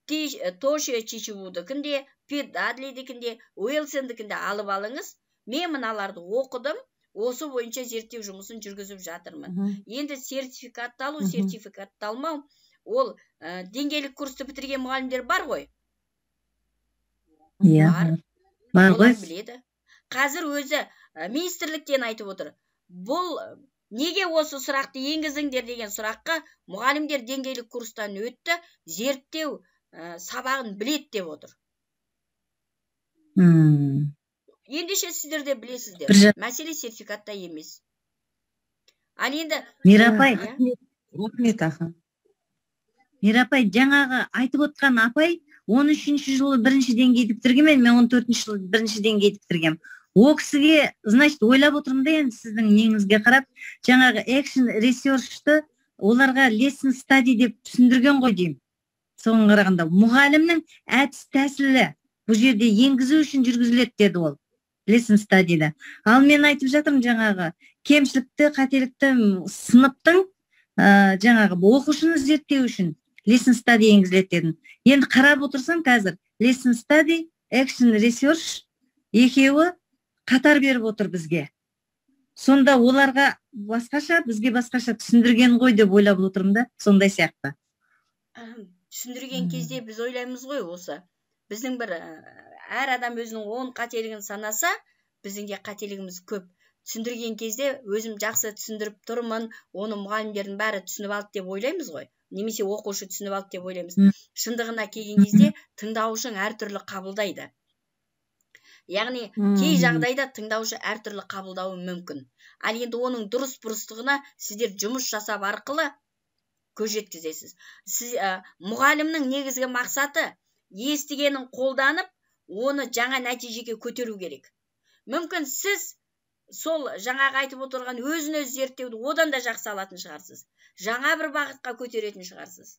Тоше Чичевудікінде, Пит Дадлидікінде, Уилсондікінде алып алыңыз. Мен мыналарды оқыдым, осы бойынша зерттеу жұмысын жүргізіп жатырмын. Енді сертификатталу, сертификатталмау, ол деңгейлік курсты бітірген мұғалімдер бар ғой? Бар ғой. Біледі. Қазір өзі министрліктен айтып отыр. Бұл неге осы сұрақты енгізіңдер деген сұраққа мұғалімдер деңгейлік курстан өтті, зерттеу сабағын білет деп отыр. Ендеше сіздер де білесіздер. Мәселе сертификатта емес. Ал енді Мирапай, Мирапай, жаңағы айтып отқан апай 13-ші жылы бірінші деңгейді бітірген, мен 14-ші жылы бірінші деңгейді бітіргем. О кісіге, значит, ойлап отырмын да енді сіздің неңізге қарап, жаңағы action research'ты оларға lesson study деп түсіндірген ғой деймін. Соған қарағанда мұғалімнің әдіс тәсілі бұл жерде енгізу үшін жүргізіледі деді ол lesson study'да. Ал мен айтып жатырмын жаңағы кемшілікті, қателікті сыныптың жаңағы оқушыны зерттеу үшін lesson study енгізіледі дедім. Енді қарап отырсам қазір lesson study, action research екеуі қатар беріп отыр бізге. Сонда оларға басқаша, бізге басқаша түсіндірген ғой деп ойлап отырмын да, сондай сияқты. Түсіндірген кезде біз ойлаймыз ғой осы. Біздің бір әр адам өзінің 10 қателігін санаса, біздің де қателігіміз көп. Түсіндірген кезде өзім жақсы түсіндіріп тұрмын, оны мұғалімдердің бәрі түсініп алды деп ойлаймыз ғой. Немесе оқушы түсініп алды деп ойлаймыз. Шындығына келген кезде тыңдаушың әртүрлі қабылдайды. Яғни кей жағдайда тыңдаушы әртүрлі қабылдауы мүмкін. Ал енді оның дұрыс-бұрыстығына сіздер жұмыс жасап арқылы көз жеткізесіз. Мұғалімнің негізгі мақсаты естігенін қолданып, оны жаңа нәтижеге көтеру керек. Мүмкін сіз сол жаңағы айтып отырған өзін-өз зерттеуді одан да жақсы алатын шығарсыз. Жаңа бір бағытқа көтеретін шығарсыз.